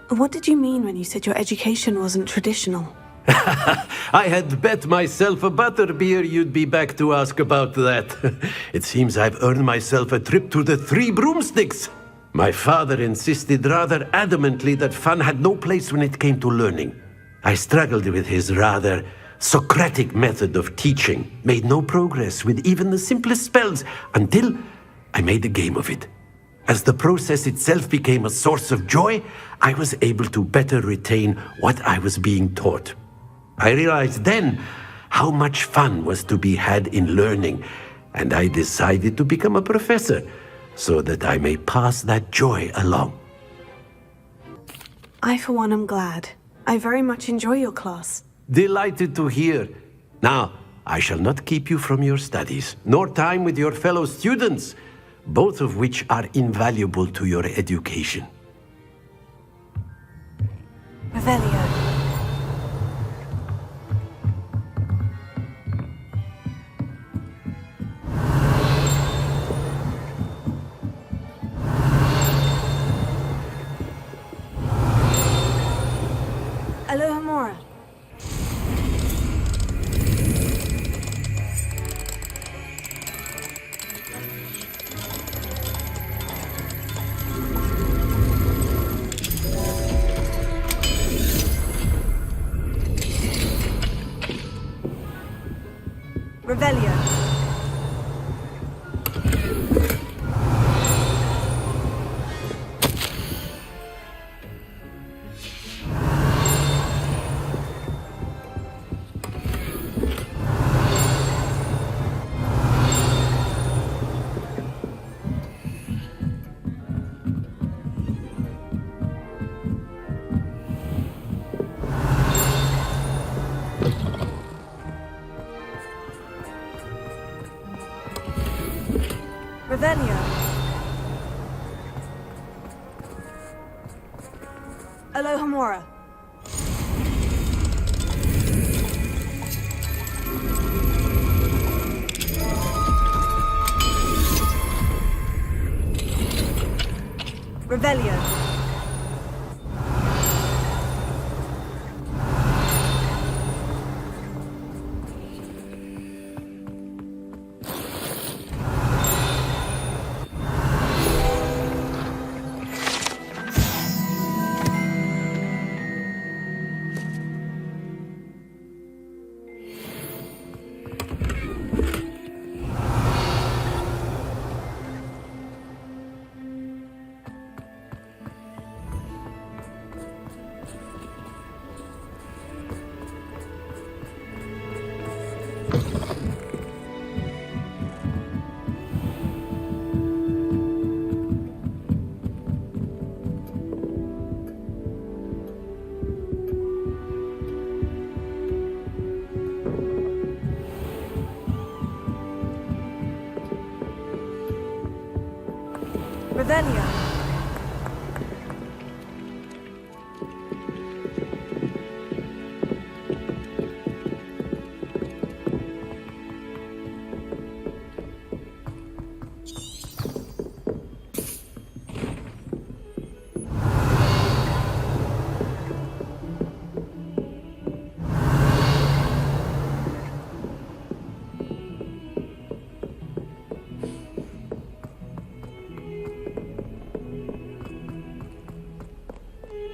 what did you mean when you said your education wasn't traditional? I had bet myself a butterbeer you'd be back to ask about that. It seems I've earned myself a trip to the Three Broomsticks. My father insisted rather adamantly that fun had no place when it came to learning. I struggled with his rather Socratic method of teaching, made no progress with even the simplest spells until I made a game of it. As the process itself became a source of joy, I was able to better retain what I was being taught. I realized then how much fun was to be had in learning, and I decided to become a professor so that I may pass that joy along. I, for one, am glad. I very much enjoy your class. Delighted to hear. Now, I shall not keep you from your studies, nor time with your fellow students, both of which are invaluable to your education. Revelio. Alohomora. Revelio. Revelio. Alohomora. Revelio. Revelio.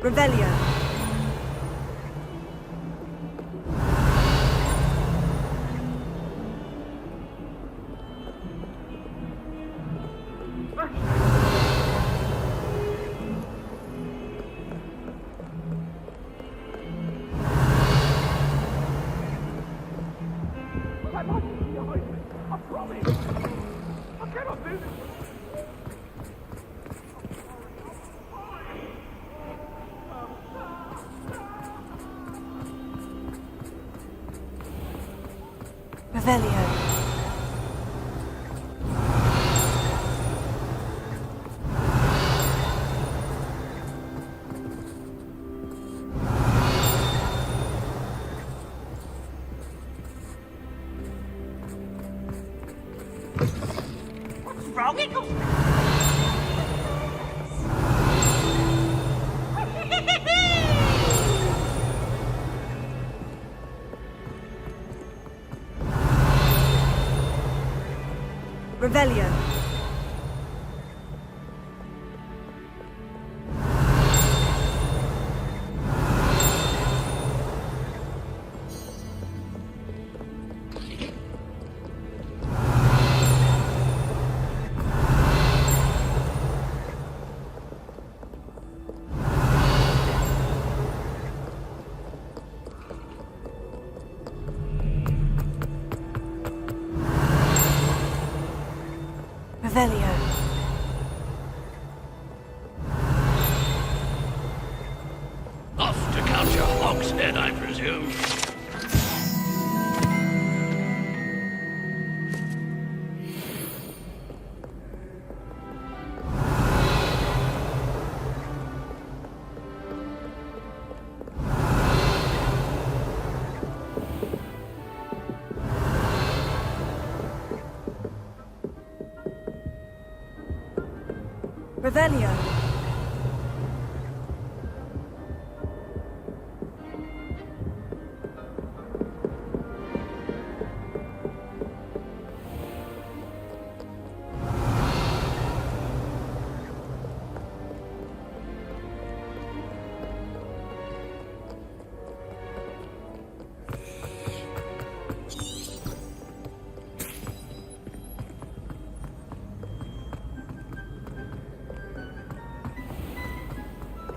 Revelio. Revelio. What's wrong, Eagles? Revelio. Revelio. Off to count your hogs, Ned, I presume. Revelio.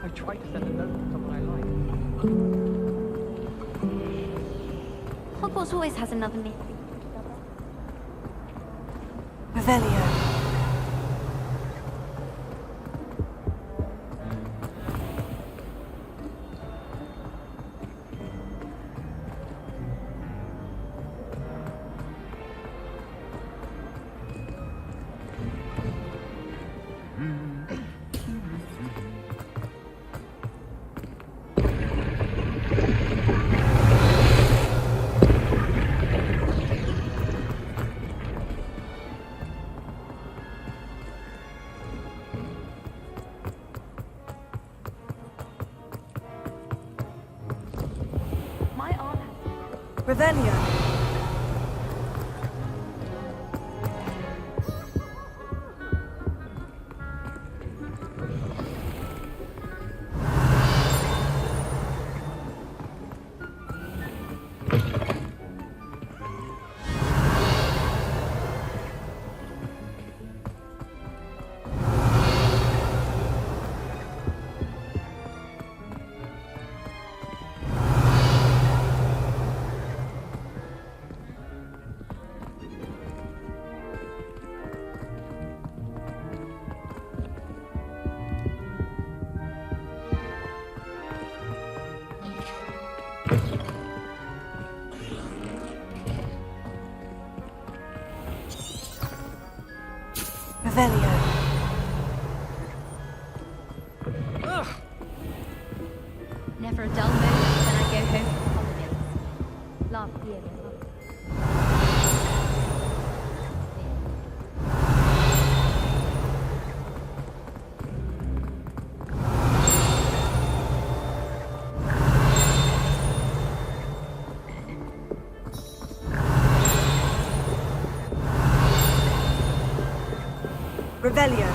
I tried to send a note to someone I like. Hogwarts always has another name. Revelio. Revelio. Revelio. Never a dull moment when I go home for holidays. Last year was lovely. Revelio.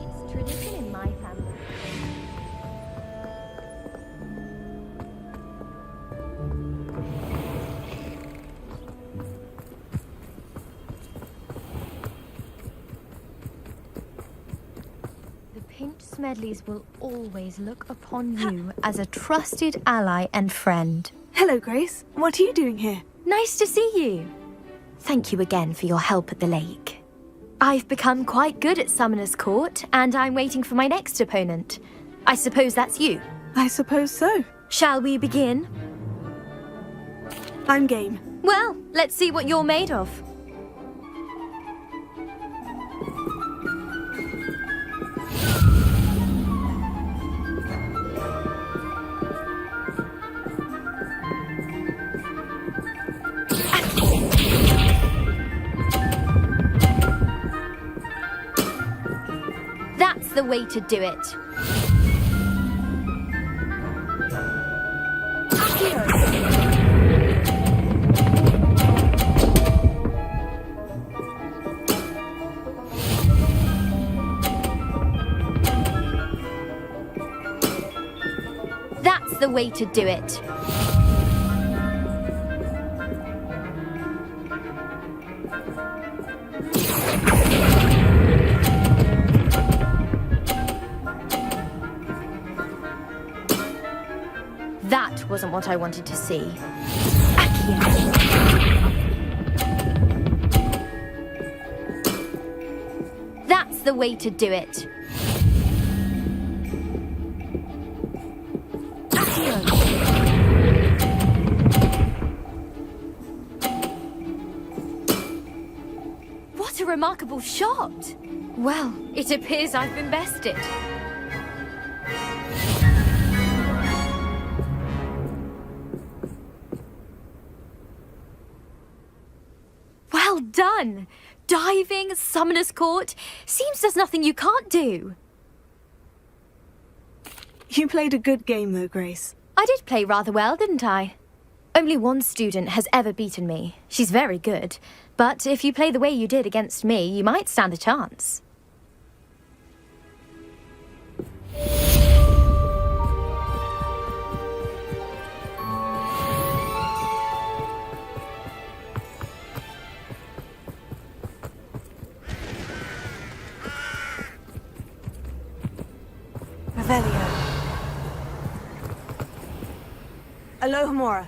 It's tradition in my family. The Pinch Smedleys will always look upon you as a trusted ally and friend. Hello, Grace. What are you doing here? Nice to see you. Thank you again for your help at the lake. I've become quite good at Summoner's Court, and I'm waiting for my next opponent. I suppose that's you. I suppose so. Shall we begin? I'm game. Well, let's see what you're made of. That's the way to do it. That's the way to do it. That wasn't what I wanted to see. Accio. That's the way to do it. What a remarkable shot! Well, it appears I've been bested. Well done! Diving, Summoner's Court. Seems there's nothing you can't do. You played a good game, though, Grace. I did play rather well, didn't I? Only one student has ever beaten me. She's very good. But if you play the way you did against me, you might stand a chance. Revelio. Alohomora.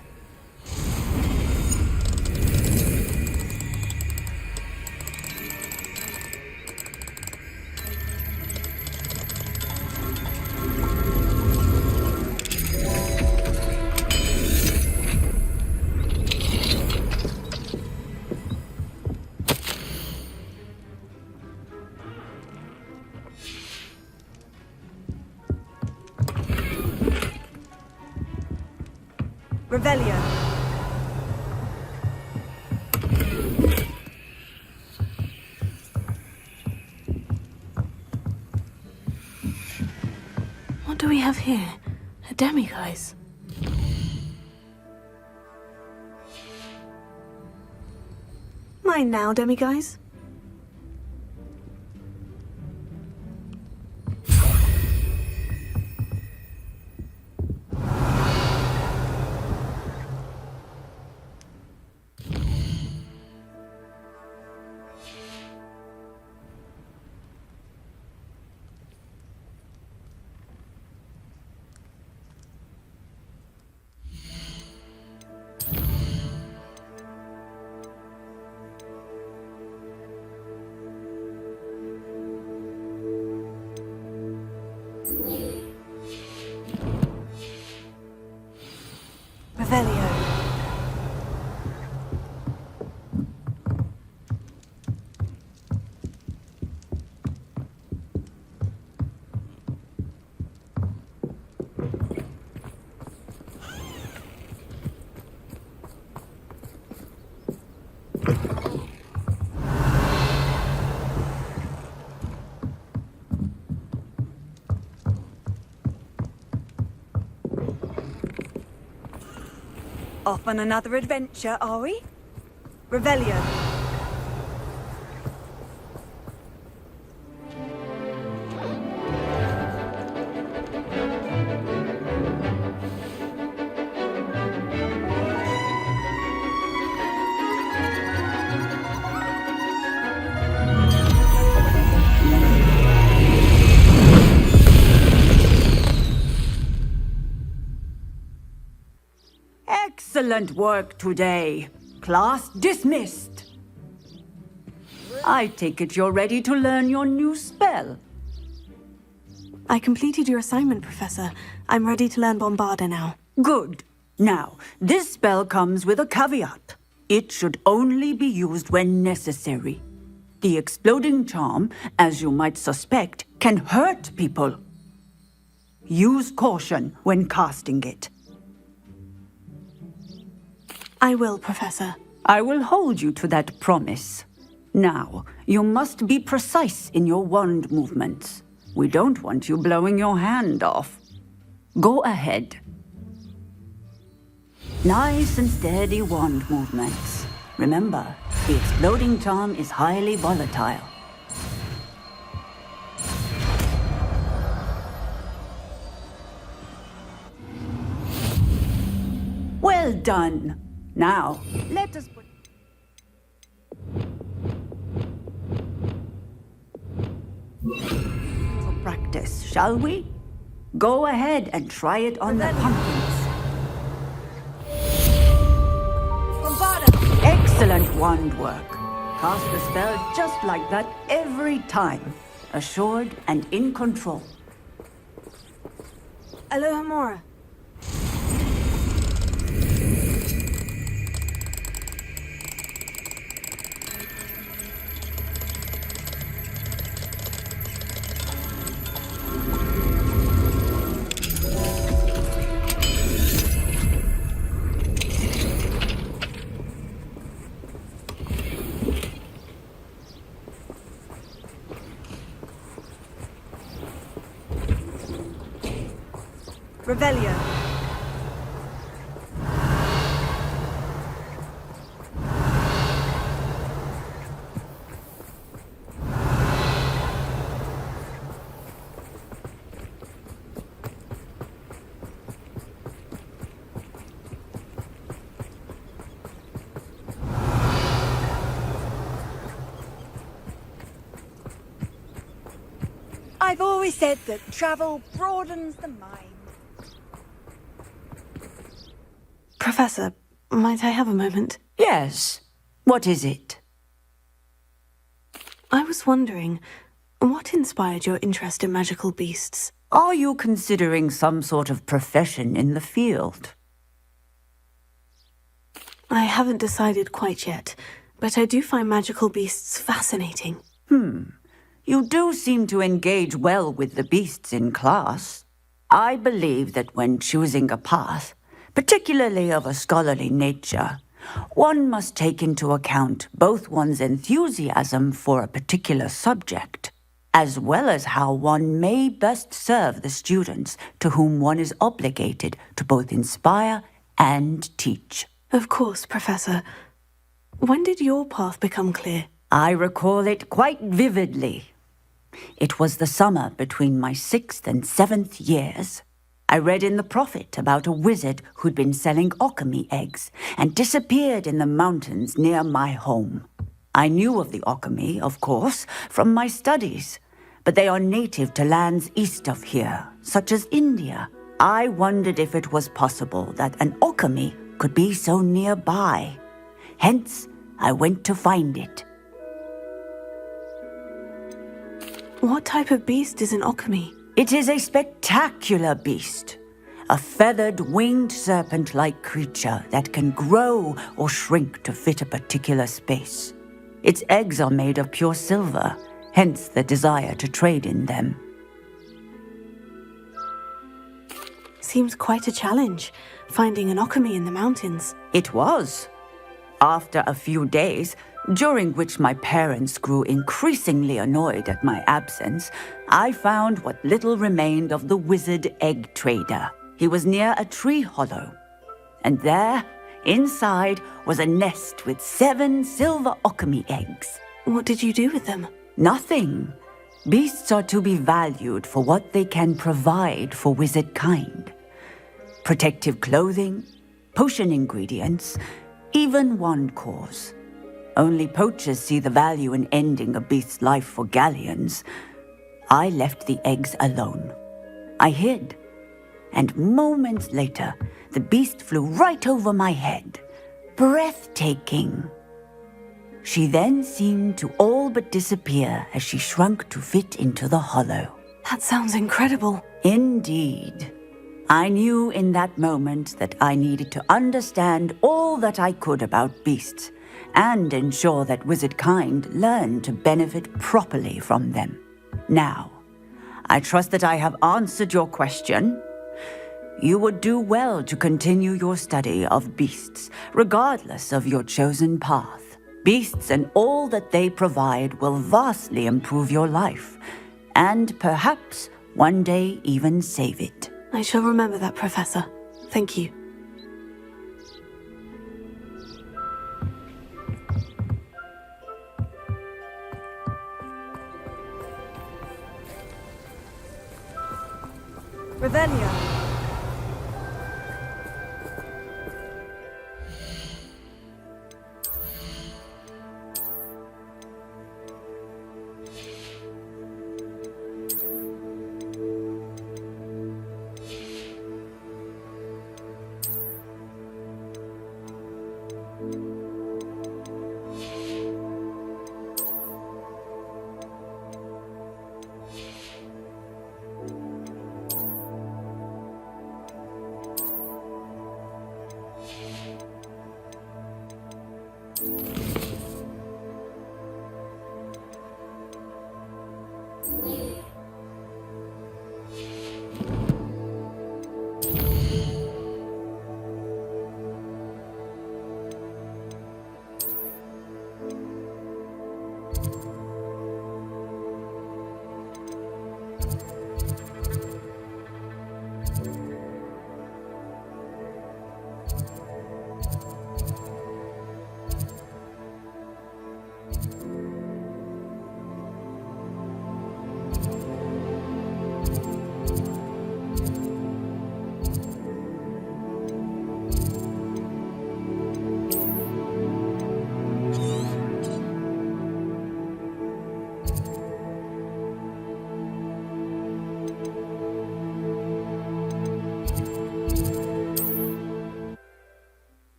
Revelio. What do we have here? A demiguise. Mine now, demiguise. Off on another adventure, are we? Revelio. Excellent work today. Class dismissed. I take it you're ready to learn your new spell. I completed your assignment, Professor. I'm ready to learn Bombarda now. Good. Now, this spell comes with a caveat. It should only be used when necessary. The exploding charm, as you might suspect, can hurt people. Use caution when casting it. I will, Professor. I will hold you to that promise. Now, you must be precise in your wand movements. We don't want you blowing your hand off. Go ahead. Nice and steady wand movements. Remember, the exploding charm is highly volatile. Well done. Now, let us put... for practice, shall we? Go ahead and try it on the pumpkins. Excellent wand work. Cast the spell just like that every time. Assured and in control. Alohomora. Revelio. I've always said that travel broadens the mind. Professor, might I have a moment? Yes. What is it? I was wondering, what inspired your interest in magical beasts? Are you considering some sort of profession in the field? I haven't decided quite yet, but I do find magical beasts fascinating. You do seem to engage well with the beasts in class. I believe that when choosing a path, particularly of a scholarly nature, one must take into account both one's enthusiasm for a particular subject, as well as how one may best serve the students to whom one is obligated to both inspire and teach. Of course, Professor. When did your path become clear? I recall it quite vividly. It was the summer between my 6th and 7th years. I read in the Prophet about a wizard who'd been selling alchemy eggs and disappeared in the mountains near my home. I knew of the alchemy, of course, from my studies, but they are native to lands east of here, such as India. I wondered if it was possible that an alchemy could be so nearby. Hence, I went to find it. What type of beast is an alchemy? It is a spectacular beast. A feathered, winged serpent-like creature that can grow or shrink to fit a particular space. Its eggs are made of pure silver, hence the desire to trade in them. Seems quite a challenge, finding an alchemy in the mountains. It was. After a few days, during which my parents grew increasingly annoyed at my absence, I found what little remained of the wizard egg trader. He was near a tree hollow, and there Inside was a nest with 7 silver okami eggs. What did you do with them? Nothing. Beasts are to be valued for what they can provide for wizard kind. Protective clothing, potion ingredients, even wand cores. Only poachers see the value in ending a beast's life for galleons. I left the eggs alone. I hid. And moments later, the beast flew right over my head. Breathtaking. She then seemed to all but disappear as she shrunk to fit into the hollow. That sounds incredible. Indeed. I knew in that moment that I needed to understand all that I could about beasts and ensure that wizard kind learned to benefit properly from them. Now, I trust that I have answered your question. You would do well to continue your study of beasts, regardless of your chosen path. Beasts and all that they provide will vastly improve your life, and perhaps one day even save it. I shall remember that, Professor. Thank you. Revelio.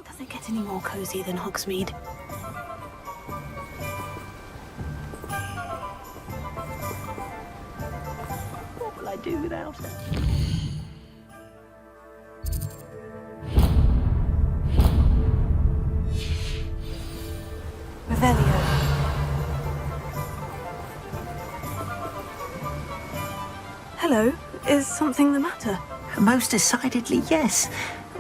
Does it get any more cozy than Hogsmeade? What will I do without her? Revelio. Hello. Is something the matter? Most decidedly, yes.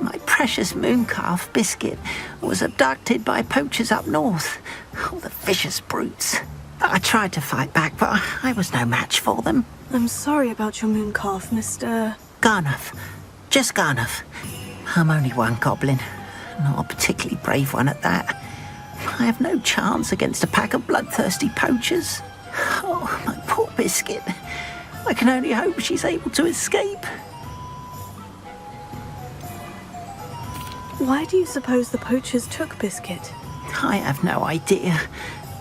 My precious mooncalf, Biscuit, was abducted by poachers up north. Oh, the vicious brutes. I tried to fight back, but I was no match for them. I'm sorry about your mooncalf, Mr. Garnuff. Just Garnuff. I'm only one goblin. Not a particularly brave one at that. I have no chance against a pack of bloodthirsty poachers. Oh, my poor Biscuit. I can only hope she's able to escape. Why do you suppose the poachers took Biscuit? I have no idea.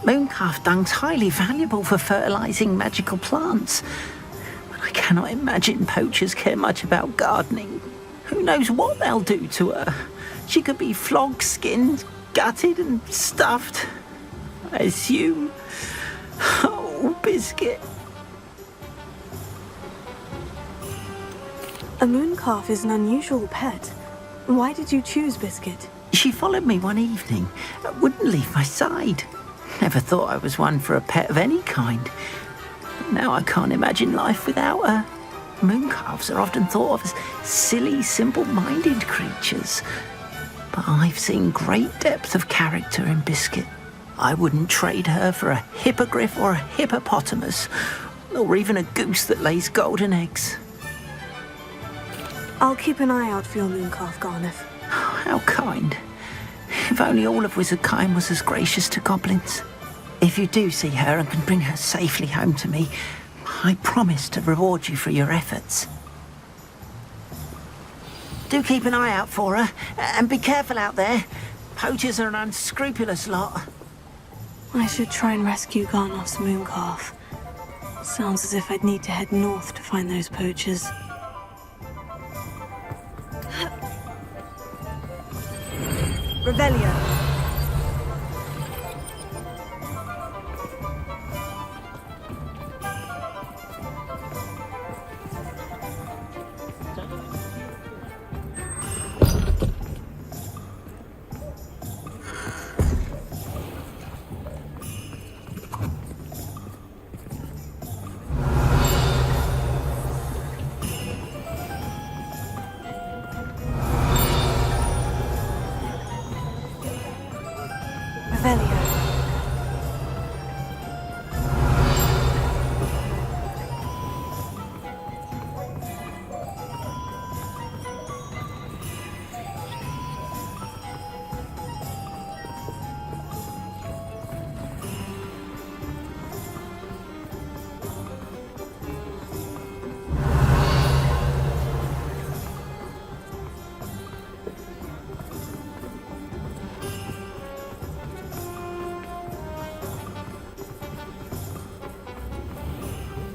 Mooncalf dung's highly valuable for fertilizing magical plants. But I cannot imagine poachers care much about gardening. Who knows what they'll do to her? She could be flogged, skinned, gutted and stuffed. I assume. Oh, Biscuit. A mooncalf is an unusual pet. Why did you choose Biscuit? She followed me one evening, wouldn't leave my side. Never thought I was one for a pet of any kind. But now I can't imagine life without her. Mooncalves are often thought of as silly, simple-minded creatures. But I've seen great depth of character in Biscuit. I wouldn't trade her for a hippogriff or a hippopotamus. or even a goose that lays golden eggs. I'll keep an eye out for your mooncalf, Garneth. How kind. If only all of Wizardkind was as gracious to goblins. If you do see her and can bring her safely home to me, I promise to reward you for your efforts. Do keep an eye out for her, and be careful out there. Poachers are an unscrupulous lot. I should try and rescue Garnoth's mooncalf. Sounds as if I'd need to head north to find those poachers. Revelio.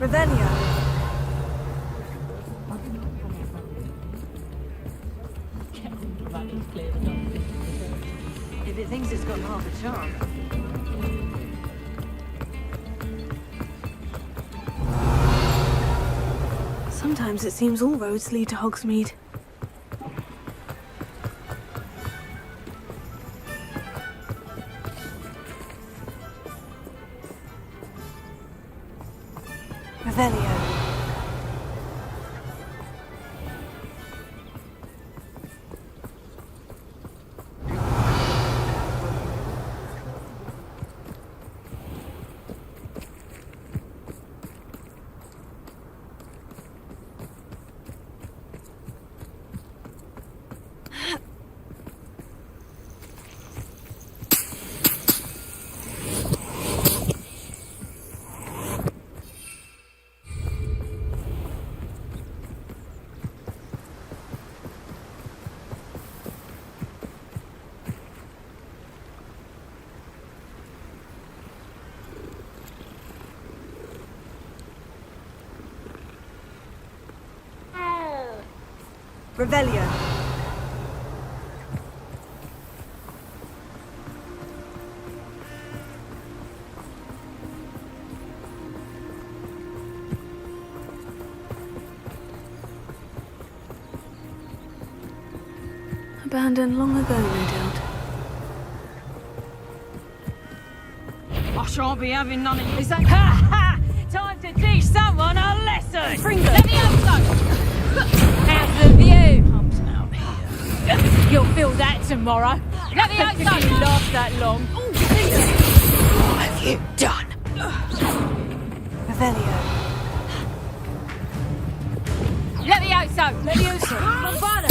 Revelio. If it thinks it's got half a chance. Sometimes it seems all roads lead to Hogsmeade. Revelio. Revelio. Abandoned long ago, no doubt. I shan't be having none of you. Ha ha! Time to teach someone a lesson! Let me have some! How's the view? You'll feel that tomorrow. Let me have some! You last that long. What have you done? Revelio. Let me out some! Let me out some! Bombada!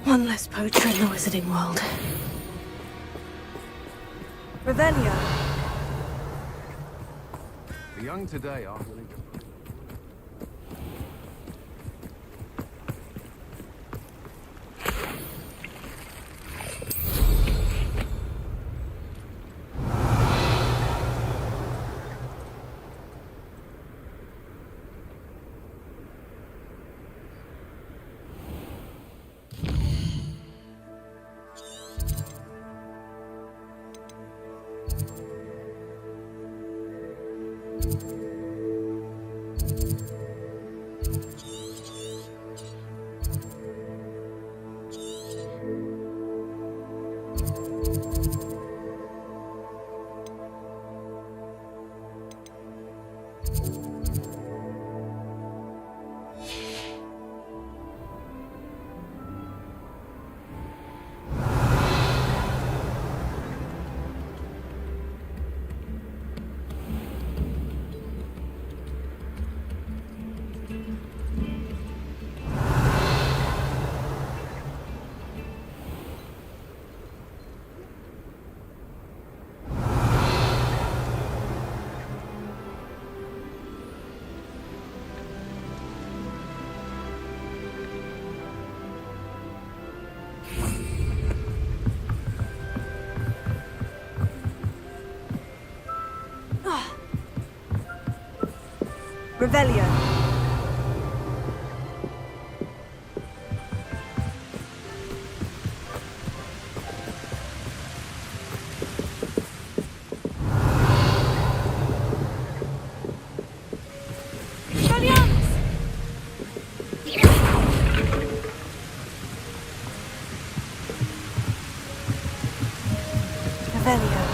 One less poacher in the wizarding world. Revelio. The young today aren't willing to... Revelio. Revelio.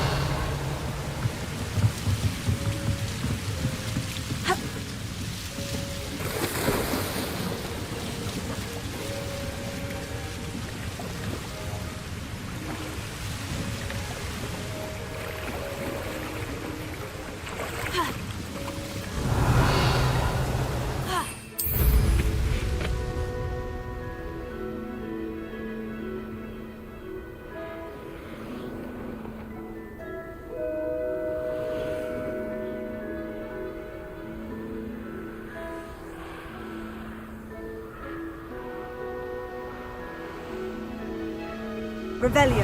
Revelio.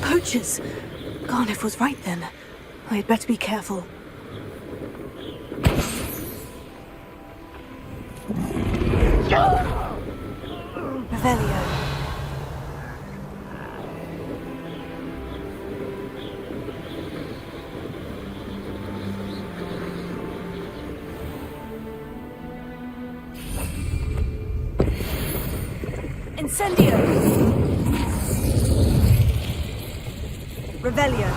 Poachers! Garniff was right then. I had better be careful. Revelio. Incendio! Revelio.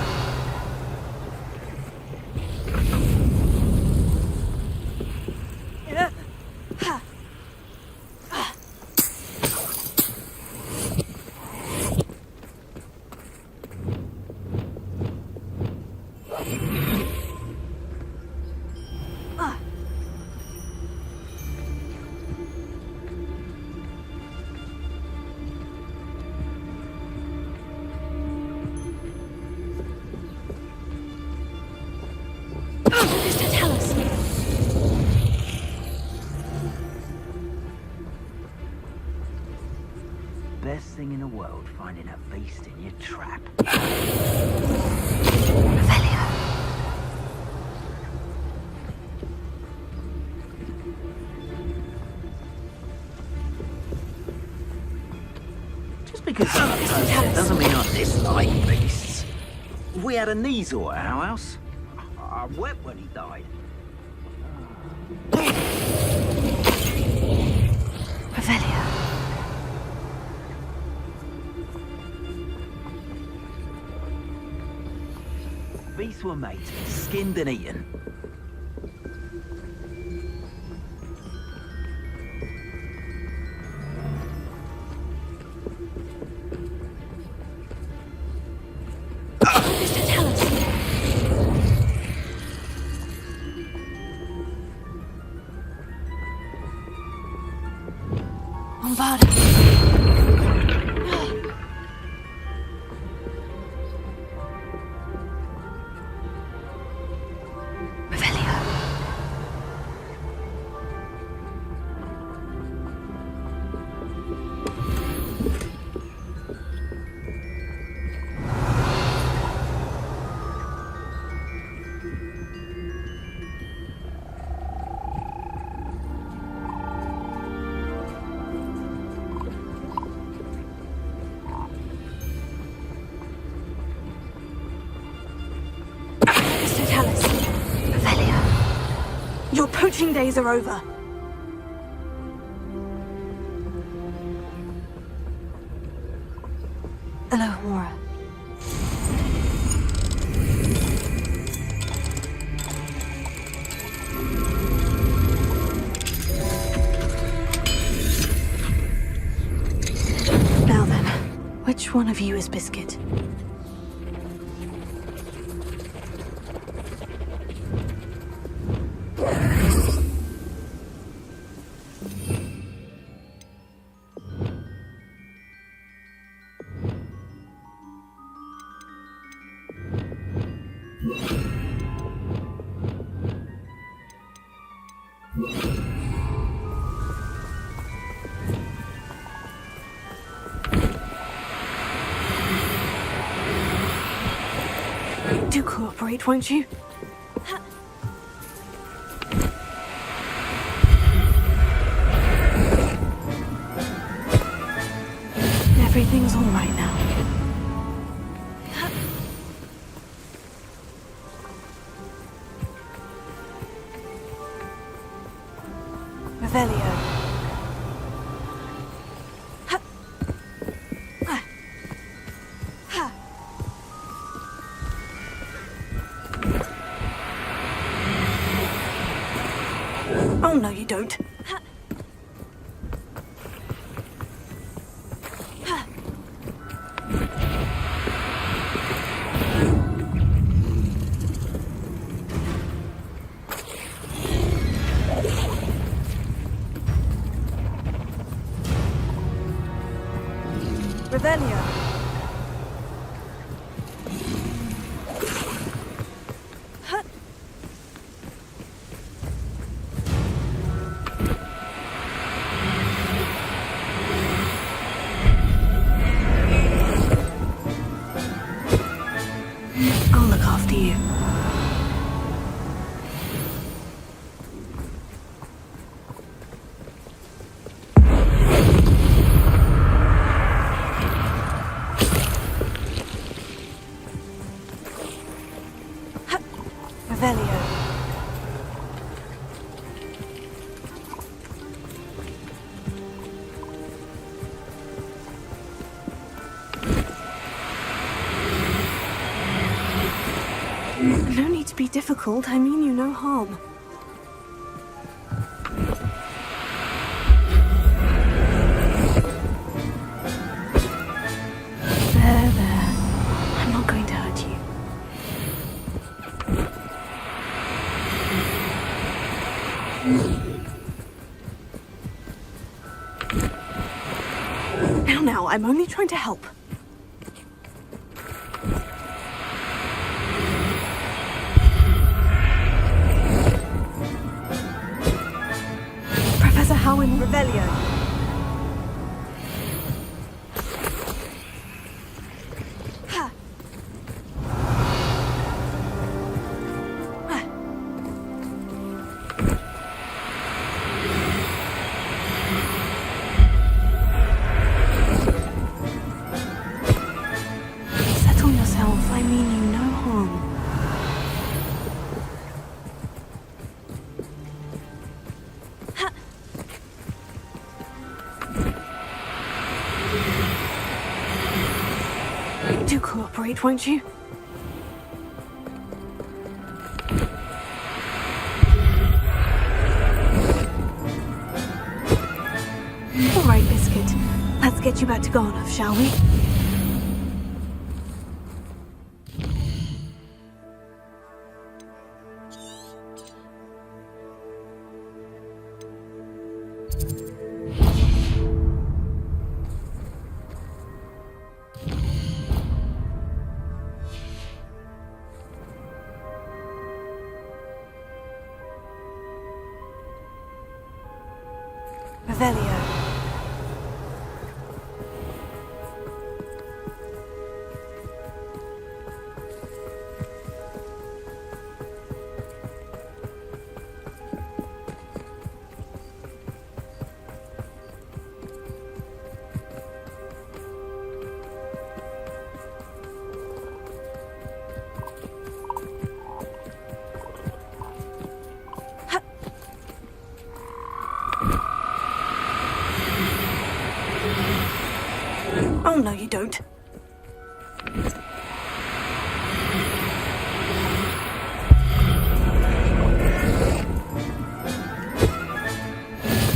Best thing in the world, finding a beast in your trap. Just because I'm a toad doesn't mean I dislike beasts. We had a Neasor at our house. I wept when he died. Revelio. Beasts were made to be skinned and eaten. Mr. Tallis. Bombarda. Your poaching days are over. Alohomora. Which one of you is Biscuit? Do cooperate, won't you? Everything's all right now. Revelio. Oh, no, you don't. Revelio. I'll look after you. Revelio. No need to be difficult. I mean you no harm. There. I'm not going to hurt you. Now, I'm only trying to help. Professor Howin Revelio. Settle yourself. I mean you no harm. Do cooperate, won't you? All right, Biscuit. Let's get you back to Garnoff, shall we? Revelio. Oh, no, you don't.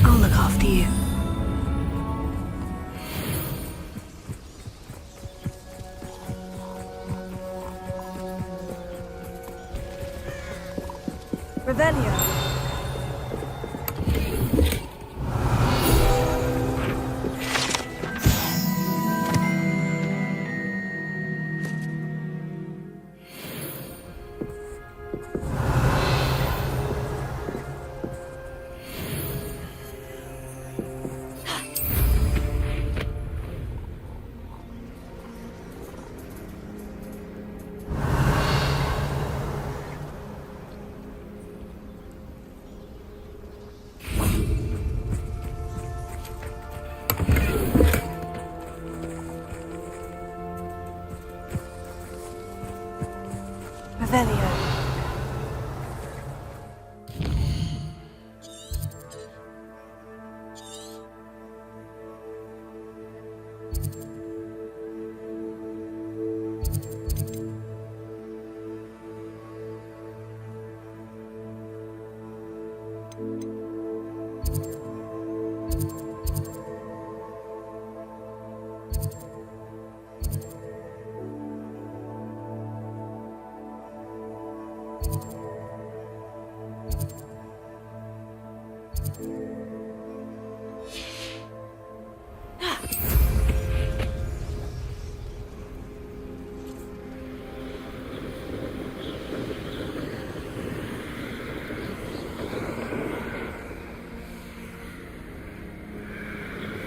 I'll look after you. Revelio. Revelio.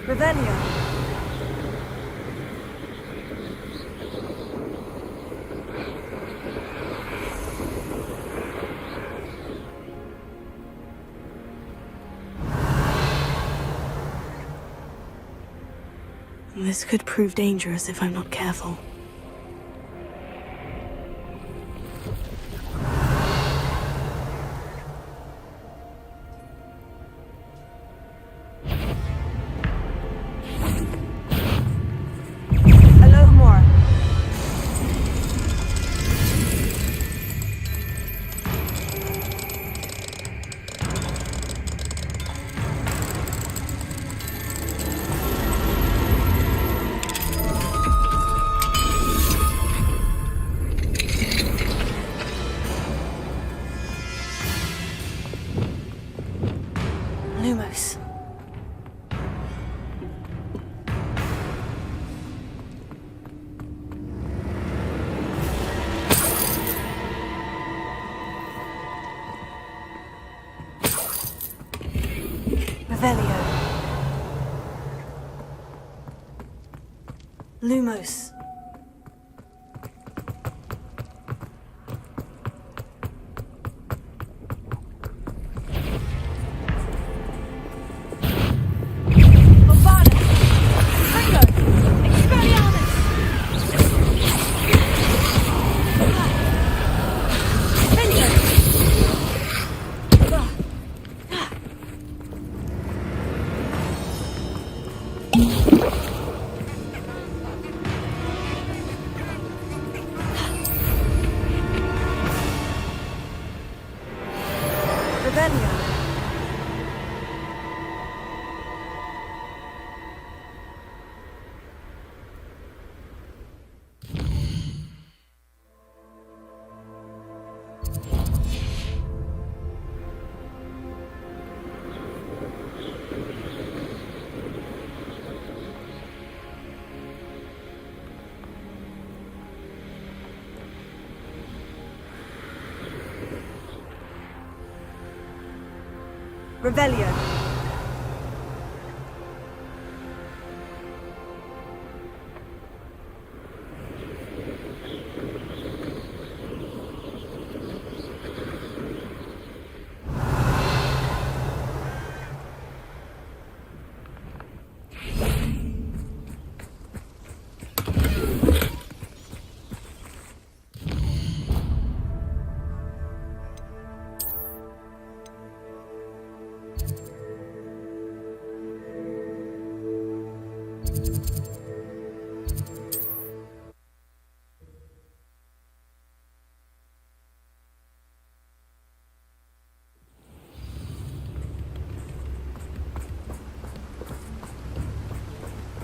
Revelio. This could prove dangerous if I'm not careful. Lumos. Revelio. Lumos. Revelio.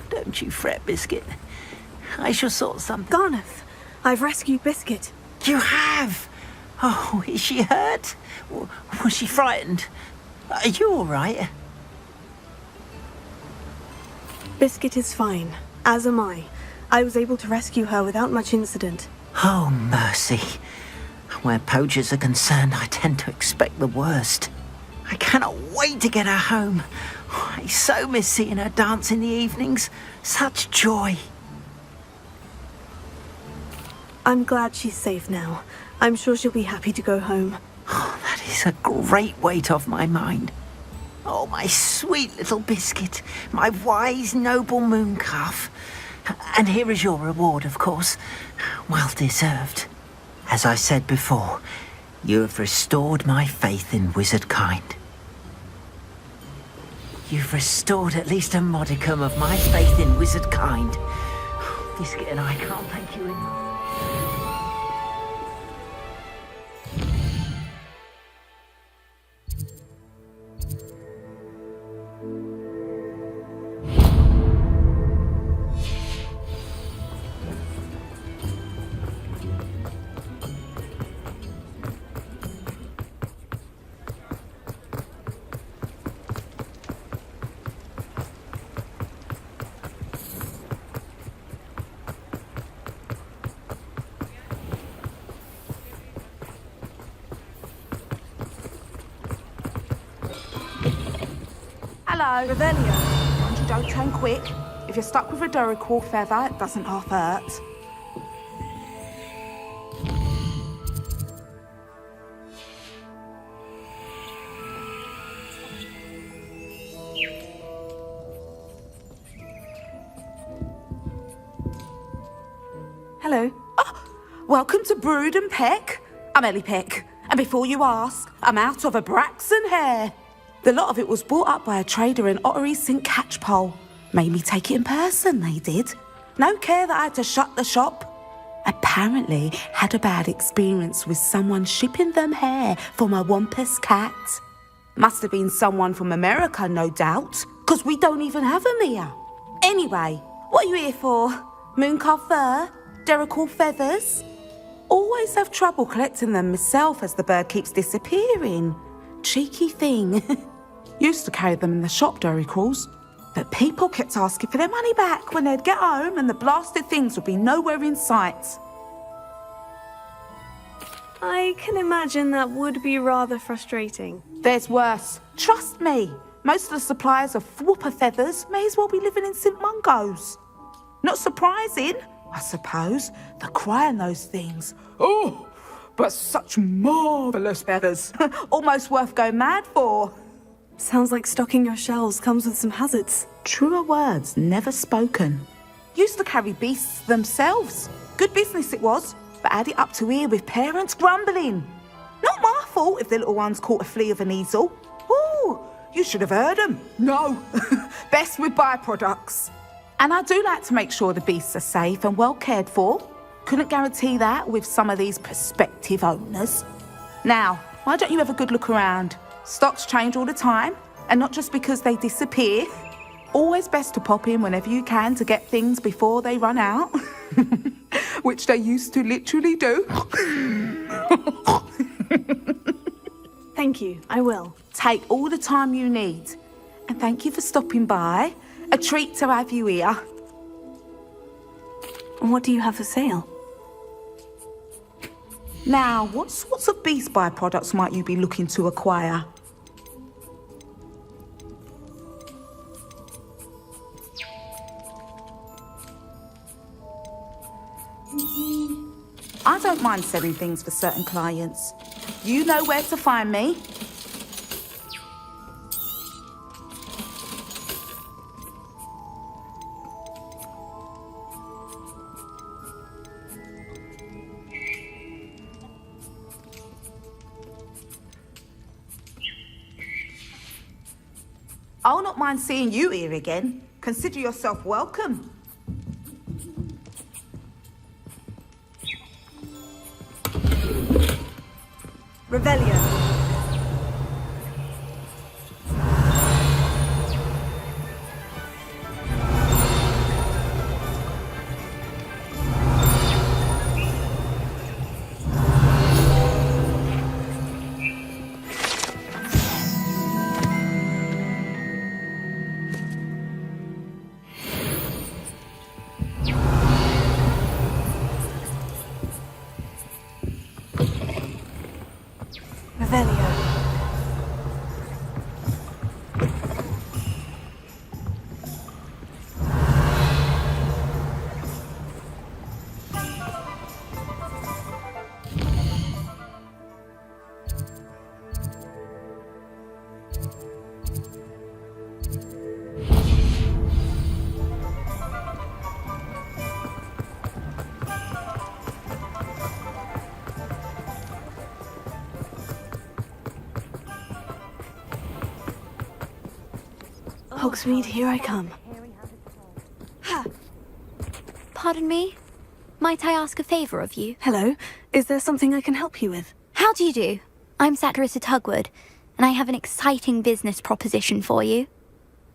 Don't you fret, Biscuit. I shall sort something. Garneth, I've rescued Biscuit. You have? Oh, is she hurt? Was she frightened? Are you all right? Biscuit is fine, as am I. I was able to rescue her without much incident. Oh, mercy. Where poachers are concerned, I tend to expect the worst. I cannot wait to get her home. I so miss seeing her dance in the evenings. Such joy. I'm glad she's safe now. I'm sure she'll be happy to go home. Oh, that is a great weight off my mind. Oh, my sweet little Biscuit, my wise, noble moon calf. And here is your reward, of course. Well deserved. As I said before, you have restored my faith in wizard kind. You've restored at least a modicum of my faith in wizard kind. Biscuit and I can't thank you enough. Hello. Revelio. Mind you don't turn quick. If you're stuck with a Duracell feather, it doesn't half hurt. Hello. Oh, welcome to Brood and Peck. I'm Ellie Peck. And before you ask, I'm out of a Braxton hair. The lot of it was bought up by a trader in Ottery St. Catchpole. Made me take it in person, they did. No care that I had to shut the shop. Apparently had a bad experience with someone shipping them hair for my Wampus cat. Must have been someone from America, no doubt, because we don't even have them here. Anyway, what are you here for? Mooncalf fur? Duracell feathers? Always have trouble collecting them myself as the bird keeps disappearing. Cheeky thing. Used to carry them in the shop, Duracalls. But people kept asking for their money back when they'd get home and the blasted things would be nowhere in sight. I can imagine that would be rather frustrating. There's worse. Trust me. Most of the suppliers of whooper feathers may as well be living in St. Mungo's. Not surprising, I suppose. The cry on those things. Oh, but such marvellous feathers. Almost worth going mad for. Sounds like stocking your shelves comes with some hazards. Truer words never spoken. Used to carry beasts themselves. Good business it was, but had it up to here with parents grumbling. Not my fault if the little ones caught a flea of an easel. Ooh, you should have heard them. No, best with byproducts. And I do like to make sure the beasts are safe and well cared for. Couldn't guarantee that with some of these prospective owners. Now, why don't you have a good look around? Stocks change all the time, and not just because they disappear. Always best to pop in whenever you can to get things before they run out. Which they used to literally do. Thank you, I will. Take all the time you need. And thank you for stopping by. A treat to have you here. What do you have for sale? Now, what sorts of beast byproducts might you be looking to acquire? I don't mind selling things for certain clients. You know where to find me. I'll not mind seeing you here again. Consider yourself welcome. Revelio. Revelio. Hogsmeade, here I come. Pardon me? Might I ask a favour of you? Hello. Is there something I can help you with? How do you do? I'm Satirissa Tugwood, and I have an exciting business proposition for you.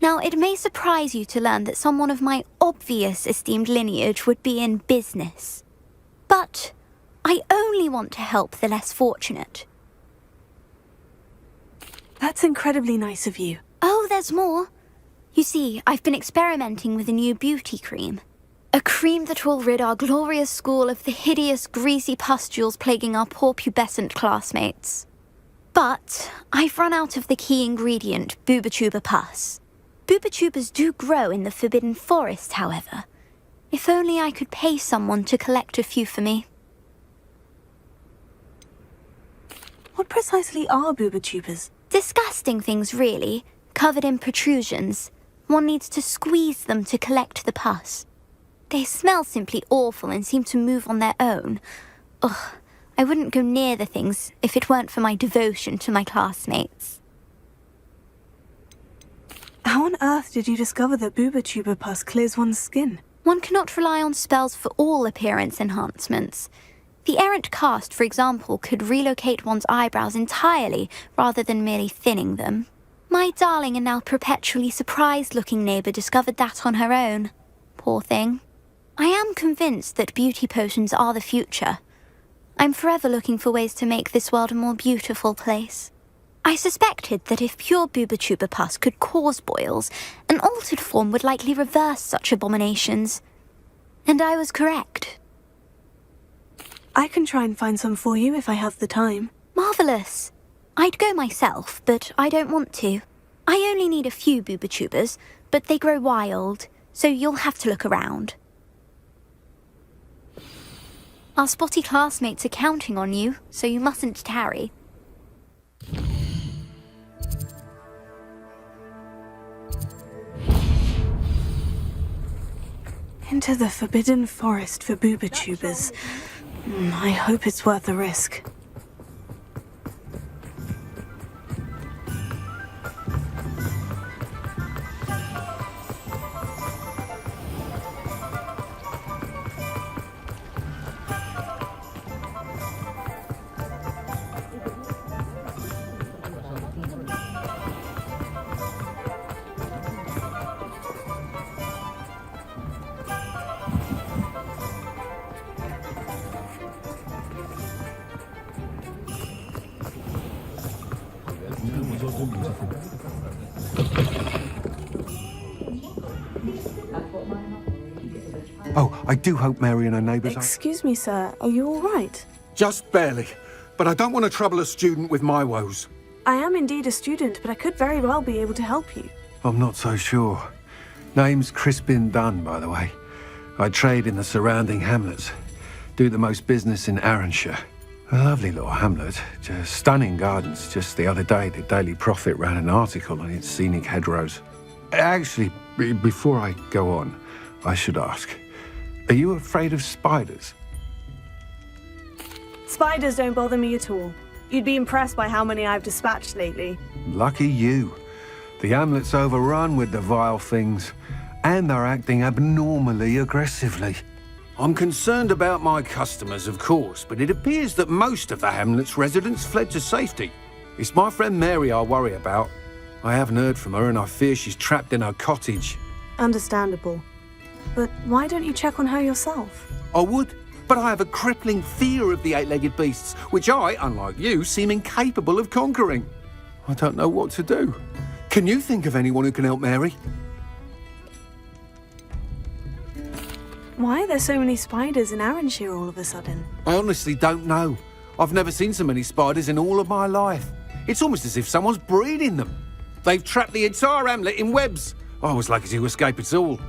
Now, it may surprise you to learn that someone of my obvious esteemed lineage would be in business. But I only want to help the less fortunate. That's incredibly nice of you. Oh, there's more. You see, I've been experimenting with a new beauty cream. A cream that will rid our glorious school of the hideous, greasy pustules plaguing our poor pubescent classmates. But I've run out of the key ingredient, Booba-Tuba pus. Booba-Tubas do grow in the Forbidden Forest, however. If only I could pay someone to collect a few for me. What precisely are Booba-Tubas? Disgusting things, really, covered in protrusions. One needs to squeeze them to collect the pus. They smell simply awful and seem to move on their own. Ugh, I wouldn't go near the things if it weren't for my devotion to my classmates. How on earth did you discover that Booba-Tuba pus clears one's skin? One cannot rely on spells for all appearance enhancements. The errant cast, for example, could relocate one's eyebrows entirely rather than merely thinning them. My darling and now perpetually surprised-looking neighbour discovered that on her own. Poor thing. I am convinced that beauty potions are the future. I'm forever looking for ways to make this world a more beautiful place. I suspected that if pure Booba-Tuba pus could cause boils, an altered form would likely reverse such abominations. And I was correct. I can try and find some for you if I have the time. Marvellous. I'd go myself, but I don't want to. I only need a few Booba-Tubas, but they grow wild, so you'll have to look around. Our spotty classmates are counting on you, so you mustn't tarry. Into the Forbidden Forest for Booba-Tubas. I hope it's worth the risk. Oh, I do hope Mary and her neighbours are... Excuse me, sir. Are you all right? Just barely. But I don't want to trouble a student with my woes. I am indeed a student, but I could very well be able to help you. I'm not so sure. Name's Crispin Dunn, by the way. I trade in the surrounding hamlets. Do the most business in Arranshire. A lovely little hamlet. Just stunning gardens. Just the other day, the Daily Prophet ran an article on its scenic hedgerows. Actually, before I go on, I should ask, are you afraid of spiders? Spiders don't bother me at all. You'd be impressed by how many I've dispatched lately. Lucky you. The hamlet's overrun with the vile things, and they're acting abnormally aggressively. I'm concerned about my customers, of course, but it appears that most of the hamlet's residents fled to safety. It's my friend Mary I worry about. I haven't heard from her, and I fear she's trapped in her cottage. Understandable. But why don't you check on her yourself? I would, but I have a crippling fear of the eight-legged beasts, which I, unlike you, seem incapable of conquering. I don't know what to do. Can you think of anyone who can help Mary? Why are there so many spiders in Arranshire all of a sudden? I honestly don't know. I've never seen so many spiders in all of my life. It's almost as if someone's breeding them. They've trapped the entire hamlet in webs. I was lucky to escape it all.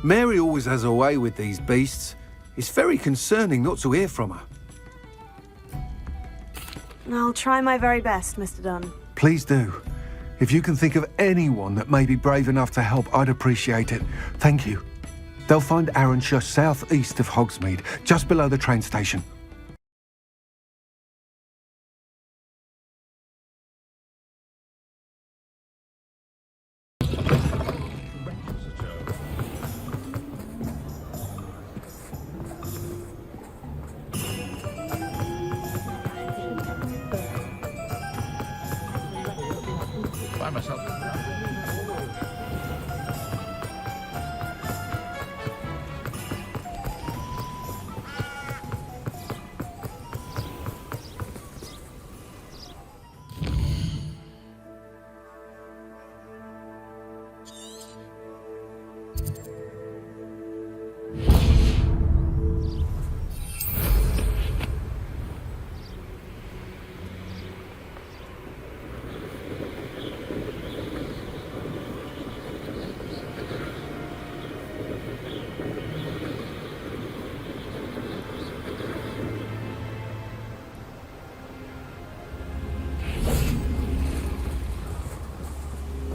Mary always has a way with these beasts. It's very concerning not to hear from her. I'll try my very best, Mr. Dunn. Please do. If you can think of anyone that may be brave enough to help, I'd appreciate it. Thank you. They'll find Arranshire southeast of Hogsmeade, just below the train station. Find myself.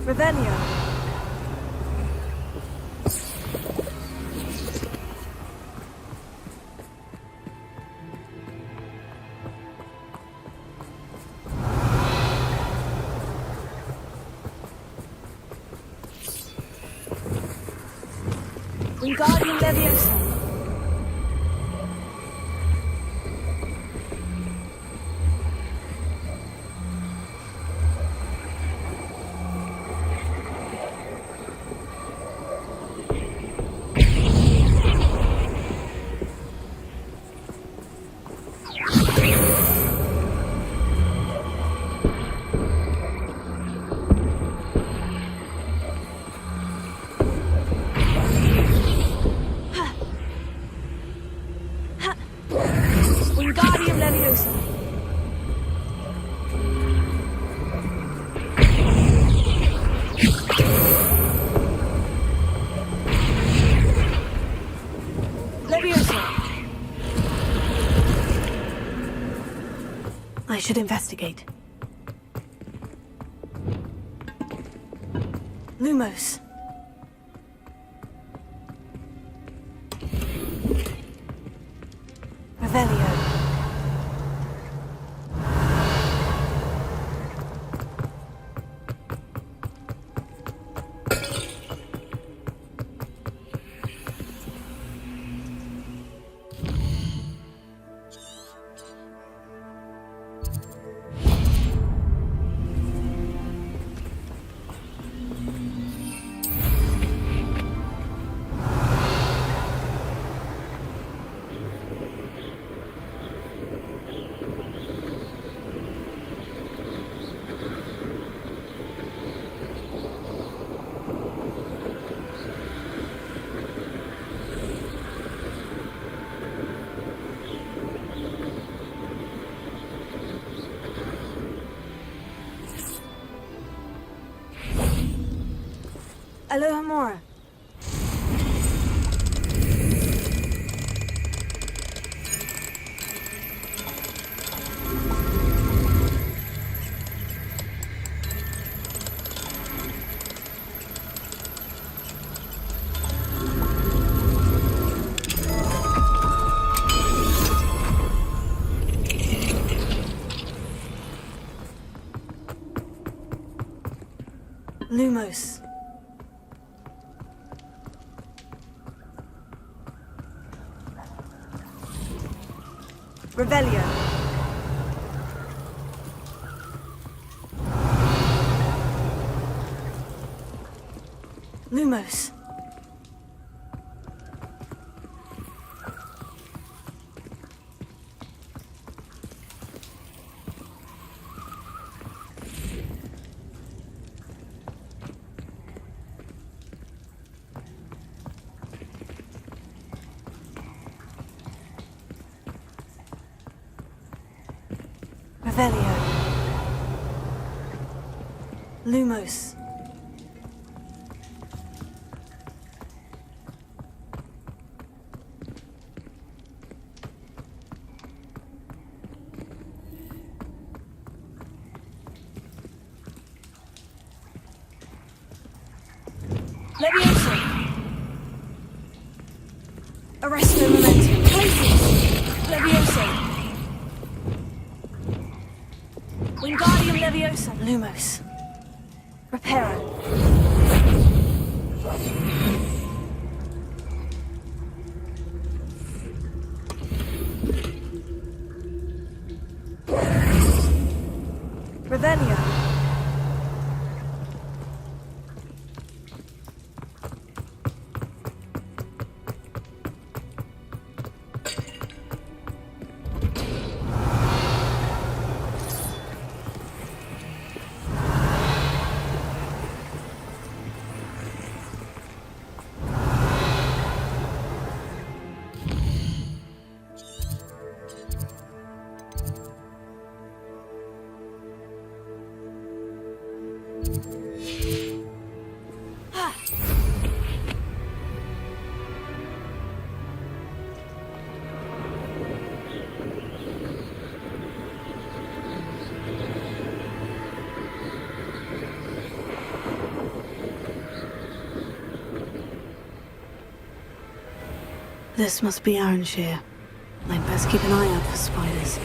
Revelio. Wingardium Leviosa. Wingardium Leviosa. Leviosa. I should investigate. Lumos. Revelio. Alohomora. Lumos. Revelio. Lumos. Revelio. Lumos. Levioso. Arresto momentum. Places. Levioso. Wingardium Leviosa. Lumos. Reparo. Revelio. This must be Arranshire. I'd best keep an eye out for spiders.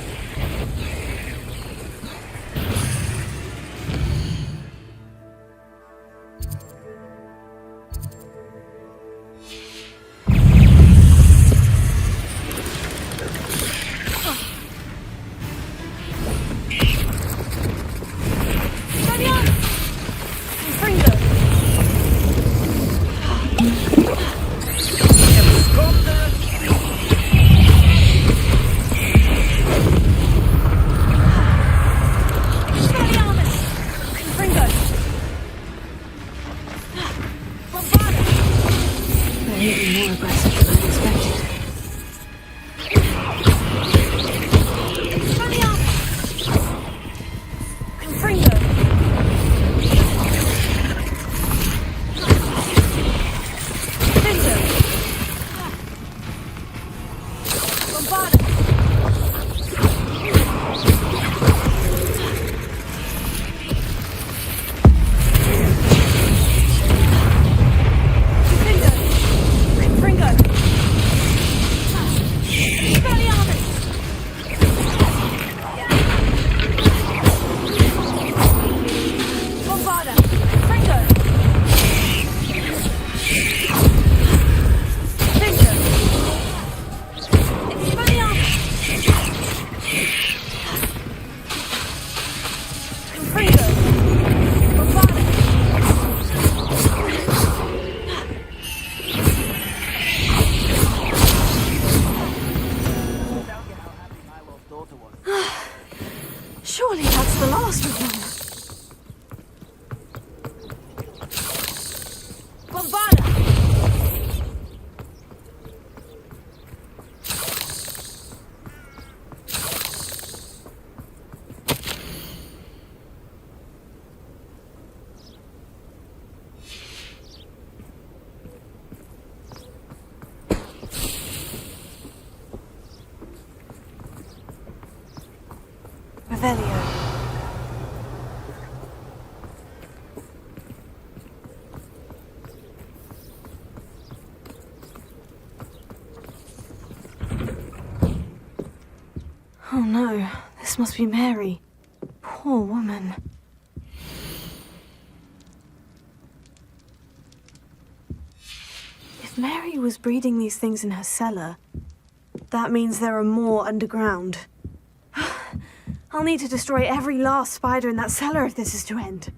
Surely that's the last of them. Bombarda! Revelio. Oh no, this must be Mary. Poor woman. If Mary was breeding these things in her cellar, that means there are more underground. I'll need to destroy every last spider in that cellar if this is to end.